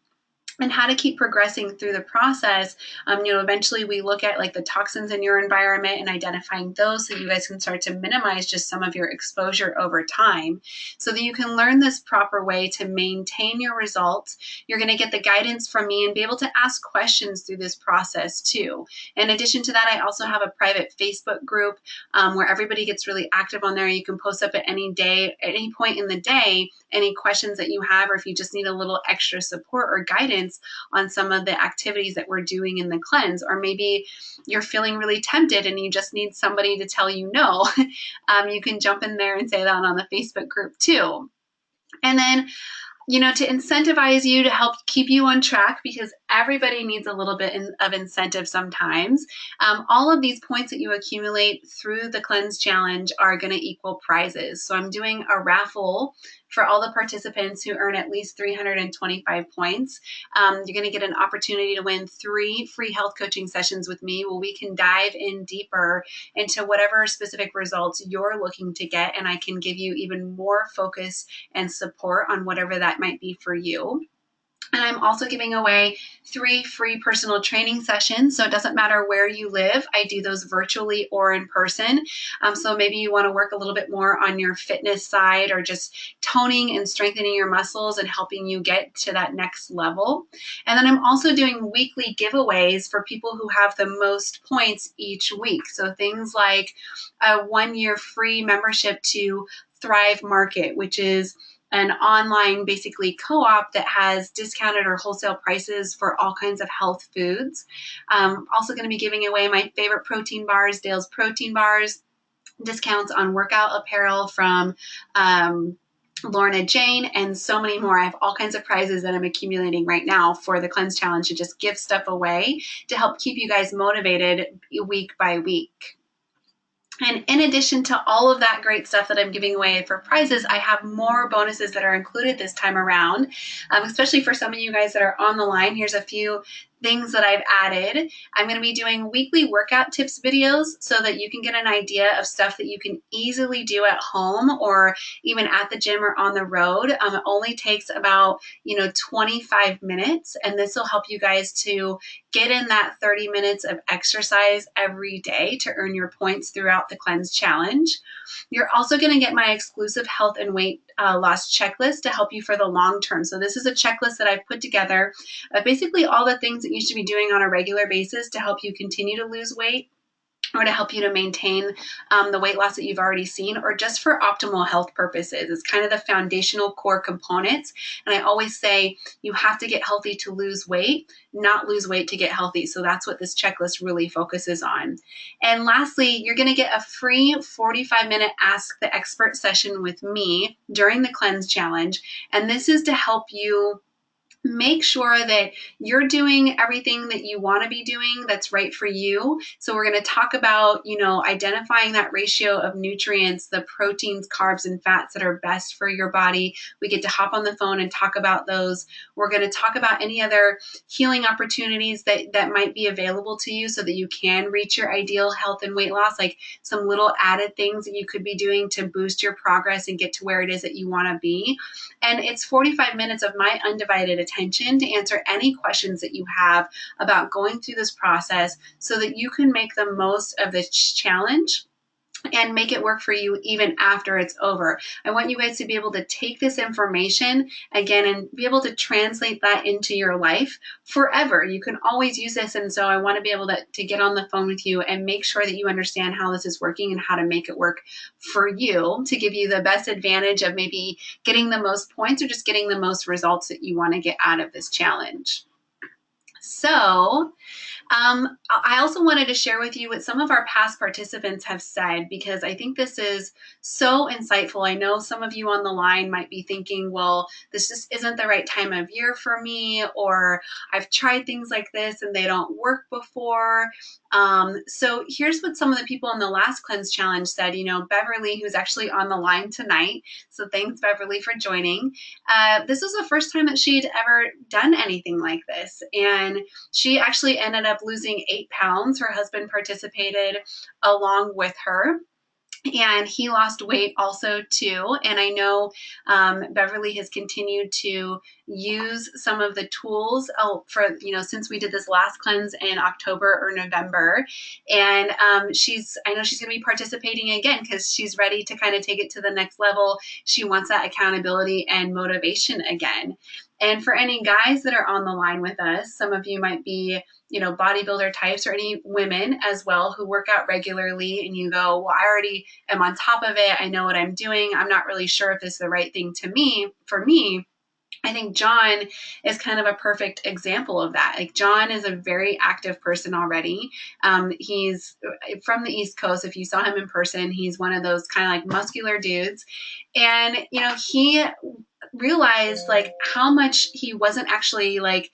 and how to keep progressing through the process. Eventually we look at like the toxins in your environment and identifying those so you guys can start to minimize just some of your exposure over time so that you can learn this proper way to maintain your results. You're going to get the guidance from me and be able to ask questions through this process too. In addition to that, I also have a private Facebook group where everybody gets really active on there. You can post up at any day, at any point in the day, any questions that you have, or if you just need a little extra support or guidance on some of the activities that we're doing in the cleanse, or maybe you're feeling really tempted and you just need somebody to tell you no, you can jump in there and say that on the Facebook group too. And then to incentivize you, to help keep you on track, because everybody needs a little bit of incentive sometimes. All of these points that you accumulate through the cleanse challenge are going to equal prizes. So I'm doing a raffle for all the participants who earn at least 325 points. You're going to get an opportunity to win 3 free health coaching sessions with me where we can dive in deeper into whatever specific results you're looking to get, and I can give you even more focus and support on whatever that might be for you. And I'm also giving away 3 free personal training sessions. So it doesn't matter where you live. I do those virtually or in person. So maybe you want to work a little bit more on your fitness side, or just toning and strengthening your muscles and helping you get to that next level. And then I'm also doing weekly giveaways for people who have the most points each week. So things like a 1-year free membership to Thrive Market, which is an online basically co-op that has discounted or wholesale prices for all kinds of health foods. Also going to be giving away my favorite protein bars, Dale's Protein Bars, discounts on workout apparel from Lorna Jane, and so many more. I have all kinds of prizes that I'm accumulating right now for the Cleanse Challenge to just give stuff away to help keep you guys motivated week by week. And in addition to all of that great stuff that I'm giving away for prizes, I have more bonuses that are included this time around, especially for some of you guys that are on the line. Here's a few things that I've added. I'm going to be doing weekly workout tips videos so that you can get an idea of stuff that you can easily do at home or even at the gym or on the road. It only takes about 25 minutes, and this will help you guys to get in that 30 minutes of exercise every day to earn your points throughout the Cleanse Challenge. You're also going to get my exclusive health and weight loss checklist to help you for the long term. So this is a checklist that I've put together of basically all the things that you should be doing on a regular basis to help you continue to lose weight, or to help you to maintain the weight loss that you've already seen, or just for optimal health purposes. It's kind of the foundational core components. And I always say you have to get healthy to lose weight, not lose weight to get healthy. So that's what this checklist really focuses on. And lastly, you're going to get a free 45-minute Ask the Expert session with me during the Cleanse Challenge. And this is to help you make sure that you're doing everything that you want to be doing that's right for you. So we're going to talk about, identifying that ratio of nutrients, the proteins, carbs, and fats that are best for your body. We get to hop on the phone and talk about those. We're going to talk about any other healing opportunities that might be available to you so that you can reach your ideal health and weight loss, like some little added things that you could be doing to boost your progress and get to where it is that you want to be. And it's 45 minutes of my undivided attention to answer any questions that you have about going through this process so that you can make the most of this challenge and make it work for you even after it's over. I want you guys to be able to take this information again and be able to translate that into your life forever. You can always use this. And so I want to be able to get on the phone with you and make sure that you understand how this is working and how to make it work for you to give you the best advantage of maybe getting the most points or just getting the most results that you want to get out of this challenge. So, I also wanted to share with you what some of our past participants have said, because I think this is so insightful. I know some of you on the line might be thinking, well, this just isn't the right time of year for me, or I've tried things like this and they don't work before. So here's what some of the people in the last cleanse challenge said. Beverly, who's actually on the line tonight. So thanks, Beverly, for joining. This was the first time that she'd ever done anything like this. And she actually ended up losing 8 pounds. Her husband participated along with her, and he lost weight also too. And I know Beverly has continued to use some of the tools for, since we did this last cleanse in October or November. And I know she's going to be participating again because she's ready to kind of take it to the next level. She wants that accountability and motivation again. And for any guys that are on the line with us, some of you might be, bodybuilder types, or any women as well who work out regularly, and you go, well, I already am on top of it. I know what I'm doing. I'm not really sure if this is the right thing for me. I think John is kind of a perfect example of that. Like, John is a very active person already. He's from the East Coast. If you saw him in person, he's one of those kind of like muscular dudes. And, he realized like how much he wasn't actually like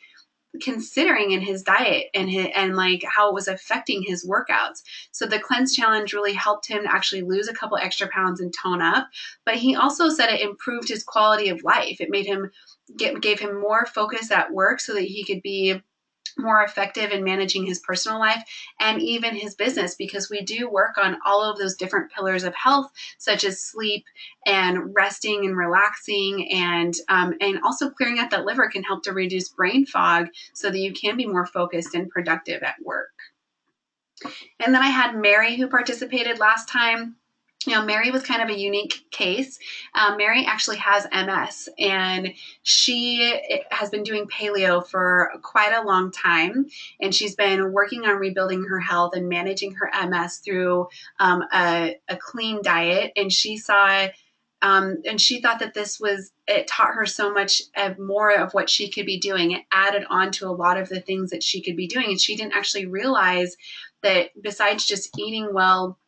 considering in his diet and like how it was affecting his workouts. So the cleanse challenge really helped him to actually lose a couple extra pounds and tone up. But he also said it improved his quality of life. It made him gave him more focus at work so that he could be more effective in managing his personal life and even his business, because we do work on all of those different pillars of health, such as sleep and resting and relaxing, and also clearing out that liver can help to reduce brain fog so that you can be more focused and productive at work. And then I had Mary, who participated last time. Mary was kind of a unique case. Mary actually has MS, and she has been doing paleo for quite a long time, and she's been working on rebuilding her health and managing her MS through a clean diet. And she saw and she thought that it taught her so much more of what she could be doing. It added on to a lot of the things that she could be doing. And she didn't actually realize that besides just eating well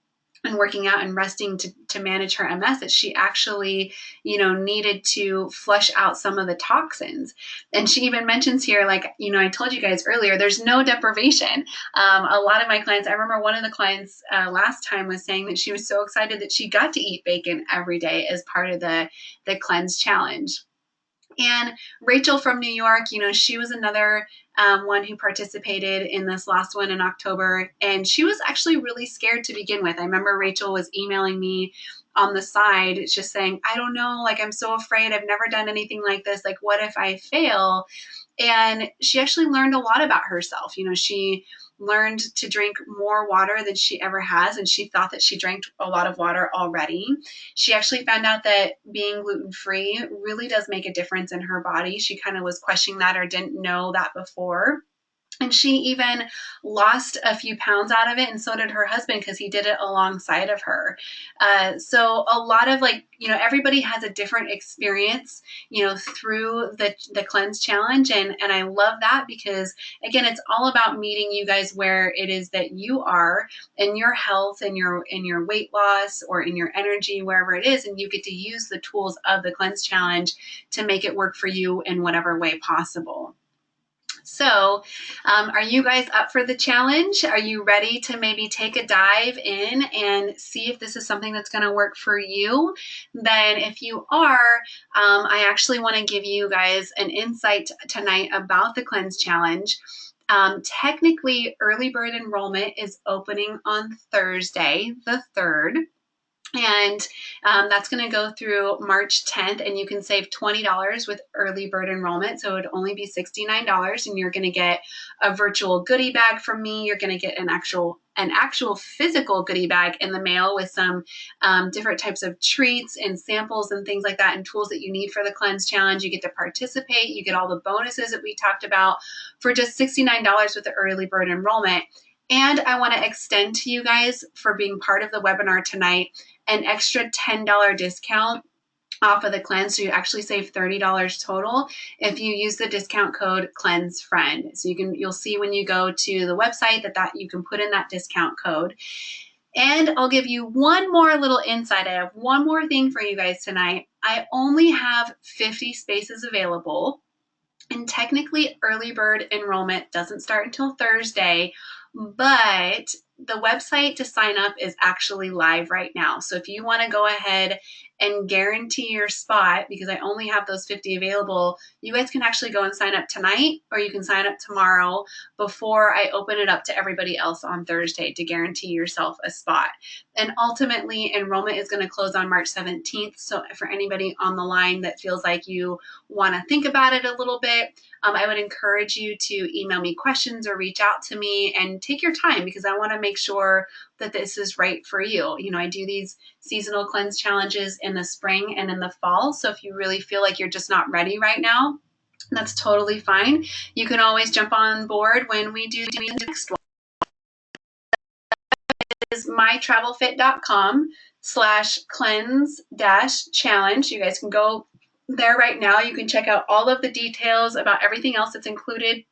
and working out and resting to manage her MS, that she actually, needed to flush out some of the toxins. And she even mentions here, like, I told you guys earlier, there's no deprivation. A lot of my clients, I remember one of the clients last time was saying that she was so excited that she got to eat bacon every day as part of the cleanse challenge. And Rachel from New York, she was another one who participated in this last one in October. And she was actually really scared to begin with. I remember Rachel was emailing me on the side. It's just saying, I don't know, like, I'm so afraid. I've never done anything like this. Like, what if I fail? And she actually learned a lot about herself. She learned to drink more water than she ever has, and she thought that she drank a lot of water already. She actually found out that being gluten-free really does make a difference in her body. She kind of was questioning that or didn't know that before. And she even lost a few pounds out of it, and so did her husband because he did it alongside of her. So a lot of everybody has a different experience, through the cleanse challenge, and I love that because again, it's all about meeting you guys where it is that you are in your health and your weight loss or in your energy, wherever it is, and you get to use the tools of the cleanse challenge to make it work for you in whatever way possible. So, are you guys up for the challenge? Are you ready to maybe take a dive in and see if this is something that's going to work for you? Then if you are, I actually want to give you guys an insight tonight about the cleanse challenge. Technically, early bird enrollment is opening on Thursday, the 3rd. And that's going to go through March 10th, and you can save $20 with early bird enrollment. So it would only be $69, and you're going to get a virtual goodie bag from me. You're going to get an actual physical goodie bag in the mail with some different types of treats and samples and things like that, and tools that you need for the cleanse challenge. You get to participate. You get all the bonuses that we talked about for just $69 with the early bird enrollment. And I want to extend to you guys, for being part of the webinar tonight, an extra $10 discount off of the cleanse. So you actually save $30 total if you use the discount code CleanseFriend. So you'll see when you go to the website that you can put in that discount code. And I'll give you one more little insight. I have one more thing for you guys tonight. I only have 50 spaces available. And technically, early bird enrollment doesn't start until Thursday, but the website to sign up is actually live right now. So if you want to go ahead and guarantee your spot, because I only have those 50 available, you guys can actually go and sign up tonight, or you can sign up tomorrow before I open it up to everybody else on Thursday to guarantee yourself a spot. And ultimately, enrollment is going to close on March 17th. So for anybody on the line that feels like you want to think about it a little bit, I would encourage you to email me questions or reach out to me and take your time, because I want to make sure that this is right for you. I do these seasonal cleanse challenges in the spring and in the fall. So if you really feel like you're just not ready right now, that's totally fine. You can always jump on board when we do the next one. It is mytravelfit.com/cleanse-challenge. You guys can go there right now. You can check out all of the details about everything else that's included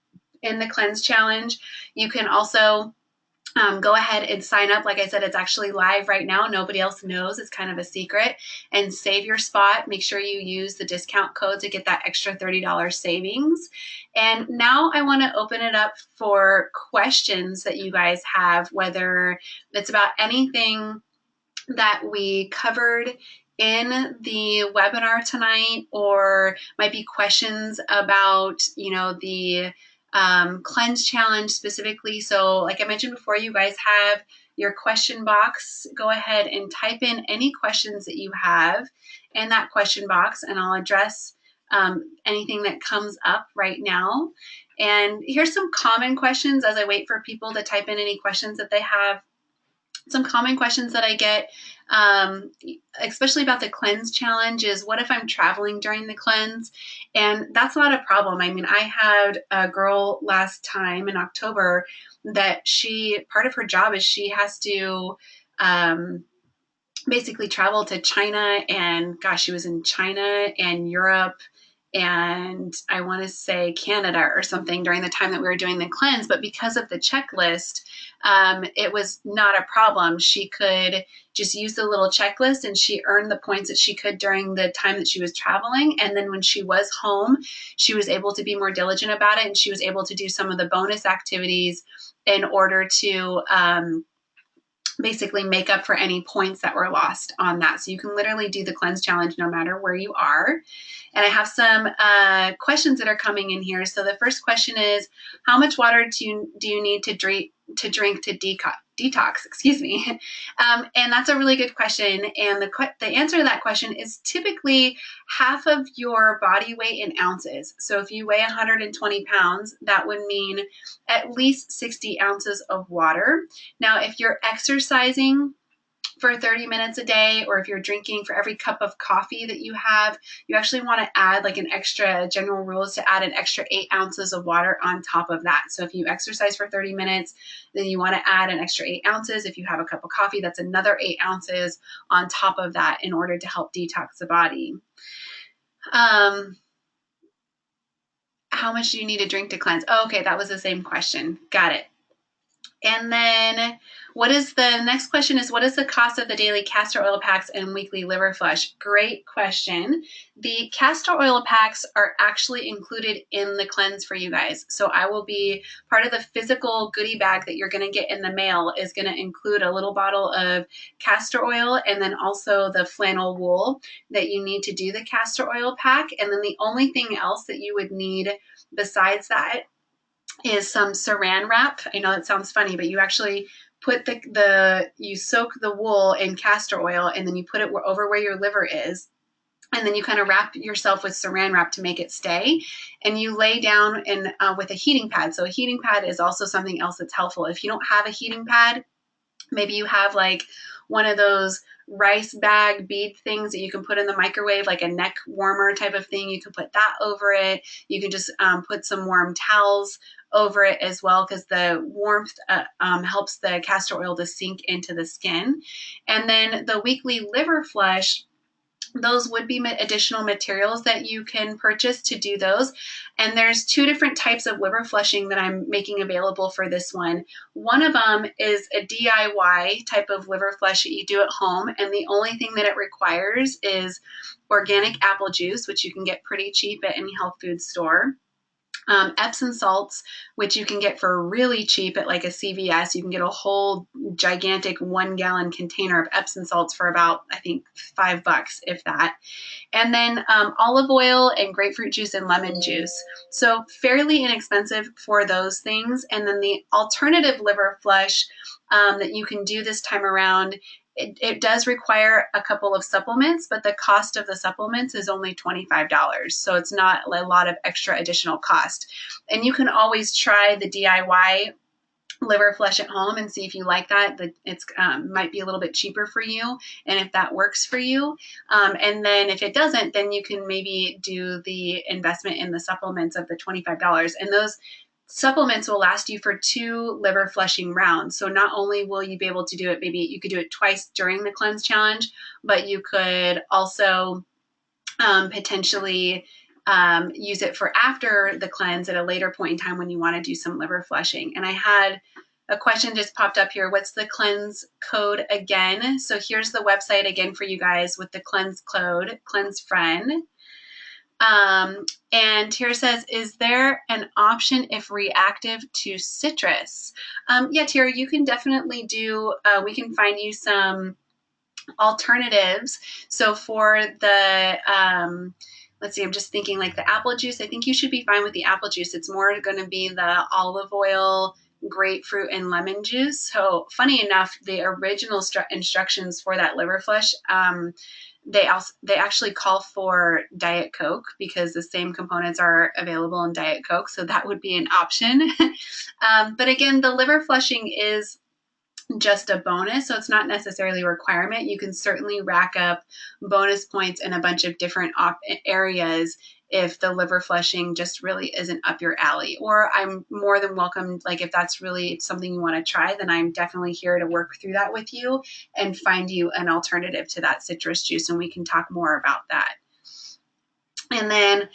in the cleanse challenge. You can also go ahead and sign up. Like I said, it's actually live right now. Nobody else knows. It's kind of a secret. And save your spot. Make sure you use the discount code to get that extra $30 savings. And now I want to open it up for questions that you guys have, whether it's about anything that we covered in the webinar tonight, or might be questions about, the cleanse challenge specifically. So like I mentioned before, you guys have your question box. Go ahead and type in any questions that you have in that question box, and I'll address anything that comes up right now. And here's some common questions as I wait for people to type in any questions that they have. Some common questions that I get, especially about the cleanse challenge, is what if I'm traveling during the cleanse? And that's not a problem. I mean, I had a girl last time in October that part of her job is she has to basically travel to China, and gosh, she was in China and Europe and I want to say Canada or something during the time that we were doing the cleanse. But because of the checklist, it was not a problem. She could just use the little checklist, and she earned the points that she could during the time that she was traveling. And then when she was home, she was able to be more diligent about it, and she was able to do some of the bonus activities in order to basically make up for any points that were lost on that. So you can literally do the cleanse challenge no matter where you are. And I have some questions that are coming in here. So the first question is, how much water do you need to drink to detox? Excuse me. And that's a really good question. And the answer to that question is typically half of your body weight in ounces. So if you weigh 120 pounds, that would mean at least 60 ounces of water. Now, if you're exercising for 30 minutes a day, or if you're drinking for every cup of coffee that you have, you actually want to add like an extra, general rule is to add an extra 8 ounces of water on top of that. So if you exercise for 30 minutes, then you want to add an extra 8 ounces. If you have a cup of coffee, that's another 8 ounces on top of that in order to help detox the body. How much do you need to drink to cleanse? Oh, okay, that was the same question. Got it. And then what is the next question is, what is the cost of the daily castor oil packs and weekly liver flush? Great question. The castor oil packs are actually included in the cleanse for you guys. So I will be part of the physical goodie bag that you're going to get in the mail is going to include a little bottle of castor oil and then also the flannel wool that you need to do the castor oil pack. And then the only thing else that you would need besides that is some saran wrap. I know it sounds funny, but you actually put you soak the wool in castor oil and then you put it over where your liver is. And then you kind of wrap yourself with saran wrap to make it stay. And you lay down with a heating pad. So a heating pad is also something else that's helpful. If you don't have a heating pad, maybe you have like one of those rice bag bead things that you can put in the microwave, like a neck warmer type of thing. You can put that over it. You can just put some warm towels over it as well, because the warmth helps the castor oil to sink into the skin. And then the weekly liver flush, those would be additional materials that you can purchase to do those. And there's 2 different types of liver flushing that I'm making available for this one. One of them is a DIY type of liver flush that you do at home. And the only thing that it requires is organic apple juice, which you can get pretty cheap at any health food store. Epsom salts, which you can get for really cheap at like a CVS. You can get a whole gigantic 1-gallon container of Epsom salts for about, I think, $5, if that. And then olive oil and grapefruit juice and lemon juice. So fairly inexpensive for those things. And then the alternative liver flush that you can do this time around, it does require a couple of supplements, but the cost of the supplements is only $25. So it's not a lot of extra additional cost. And you can always try the DIY liver flush at home and see if you like that. It's might be a little bit cheaper for you, and if that works for you. And then if it doesn't, then you can maybe do the investment in the supplements of the $25. And those supplements will last you for 2 liver flushing rounds. So not only will you be able to do it, maybe you could do it twice during the cleanse challenge, but you could also potentially use it for after the cleanse at a later point in time when you want to do some liver flushing. And I had a question just popped up here. What's the cleanse code again? So here's the website again for you guys with the cleanse code, CleanseFriend. And here says, is there an option if reactive to citrus? Yeah, Tara, you can definitely do, we can find you some alternatives. So for the, let's see, I'm just thinking like the apple juice, I think you should be fine with the apple juice. It's more going to be the olive oil, grapefruit, and lemon juice. So funny enough, the original instructions for that liver flush, they actually call for Diet Coke because the same components are available in Diet Coke. So that would be an option. But again, the liver flushing is just a bonus. So it's not necessarily a requirement. You can certainly rack up bonus points in a bunch of different areas if the liver flushing just really isn't up your alley. Or I'm more than welcome, like if that's really something you want to try, then I'm definitely here to work through that with you and find you an alternative to that citrus juice, and we can talk more about that. And then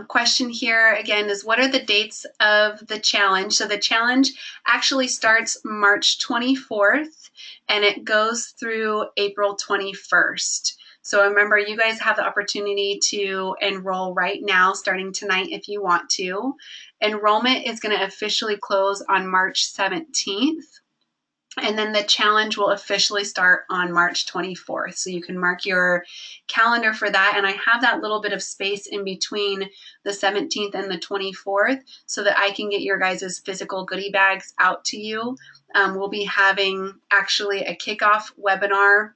question here again is, what are the dates of the challenge? So the challenge actually starts March 24th and it goes through April 21st. So remember, you guys have the opportunity to enroll right now, starting tonight if you want to. Enrollment is going to officially close on March 17th. And then the challenge will officially start on March 24th. So you can mark your calendar for that. And I have that little bit of space in between the 17th and the 24th so that I can get your guys' physical goodie bags out to you. We'll be having actually a kickoff webinar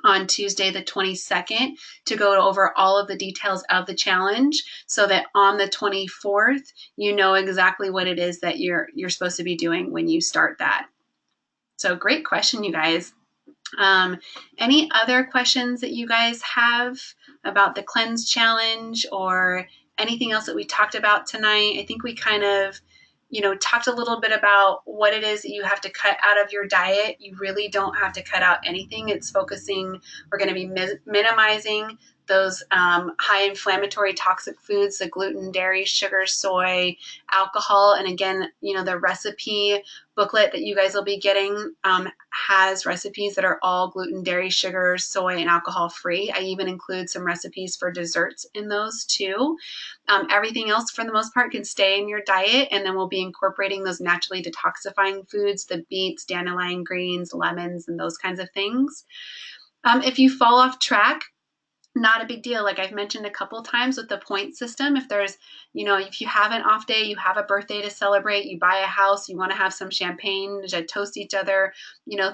on Tuesday the 22nd to go over all of the details of the challenge so that on the 24th, you know exactly what it is that you're supposed to be doing when you start that. So great question, you guys. Any other questions that you guys have about the cleanse challenge or anything else that we talked about tonight? I think we kind of, talked a little bit about what it is that you have to cut out of your diet. You really don't have to cut out anything. It's focusing, we're going to be minimizing those high inflammatory toxic foods, the gluten, dairy, sugar, soy, alcohol. And again, the recipe booklet that you guys will be getting has recipes that are all gluten, dairy, sugar, soy, and alcohol free. I even include some recipes for desserts in those too. Everything else, for the most part, can stay in your diet, and then we'll be incorporating those naturally detoxifying foods, the beets, dandelion greens, lemons, and those kinds of things. If you fall off track, not a big deal. Like I've mentioned a couple times with the point system, if there's, if you have an off day, you have a birthday to celebrate, you buy a house, you want to have some champagne to toast each other,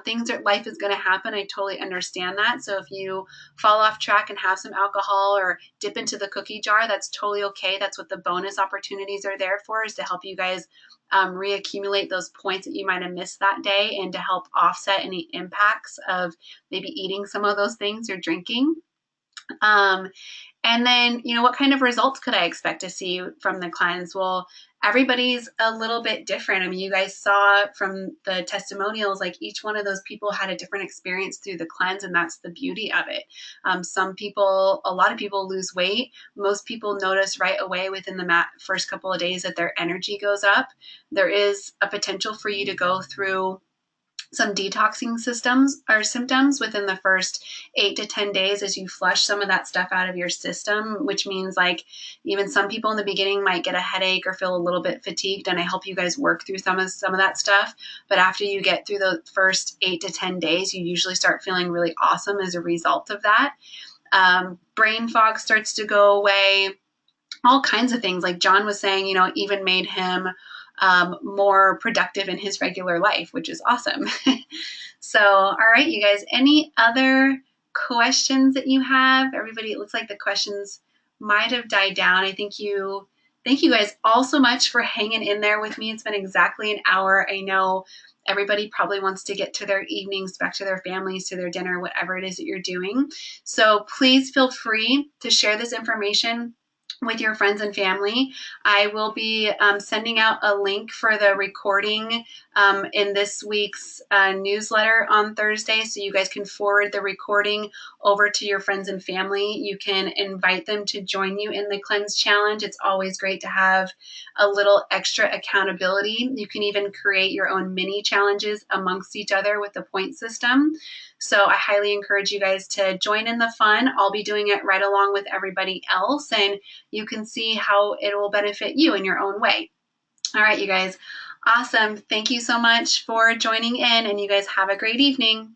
things that life is going to happen. I totally understand that. So if you fall off track and have some alcohol or dip into the cookie jar, that's totally okay. That's what the bonus opportunities are there for, is to help you guys reaccumulate those points that you might have missed that day and to help offset any impacts of maybe eating some of those things or drinking. And then, what kind of results could I expect to see from the cleanse? Well, everybody's a little bit different. I mean, you guys saw from the testimonials, like each one of those people had a different experience through the cleanse, and that's the beauty of it. A lot of people lose weight. Most people notice right away within the first couple of days that their energy goes up. There is a potential for you to go through some detoxing symptoms within the first 8 to 10 days as you flush some of that stuff out of your system, which means like even some people in the beginning might get a headache or feel a little bit fatigued, and I help you guys work through some of that stuff. But after you get through the first 8 to 10 days, you usually start feeling really awesome as a result of that. Brain fog starts to go away, all kinds of things. Like John was saying, even made him more productive in his regular life, which is awesome. So, all right, you guys, any other questions that you have? Everybody, it looks like the questions might have died down. Thank you guys all so much for hanging in there with me. It's been exactly an hour. I know everybody probably wants to get to their evenings, back to their families, to their dinner, whatever it is that you're doing. So please feel free to share this information with your friends and family. I will be sending out a link for the recording in this week's newsletter on Thursday, so you guys can forward the recording over to your friends and family. You can invite them to join you in the cleanse challenge. It's always great to have a little extra accountability. You can even create your own mini challenges amongst each other with the point system. So I highly encourage you guys to join in the fun. I'll be doing it right along with everybody else, and you can see how it will benefit you in your own way. All right, you guys. Awesome. Thank you so much for joining in, and you guys have a great evening.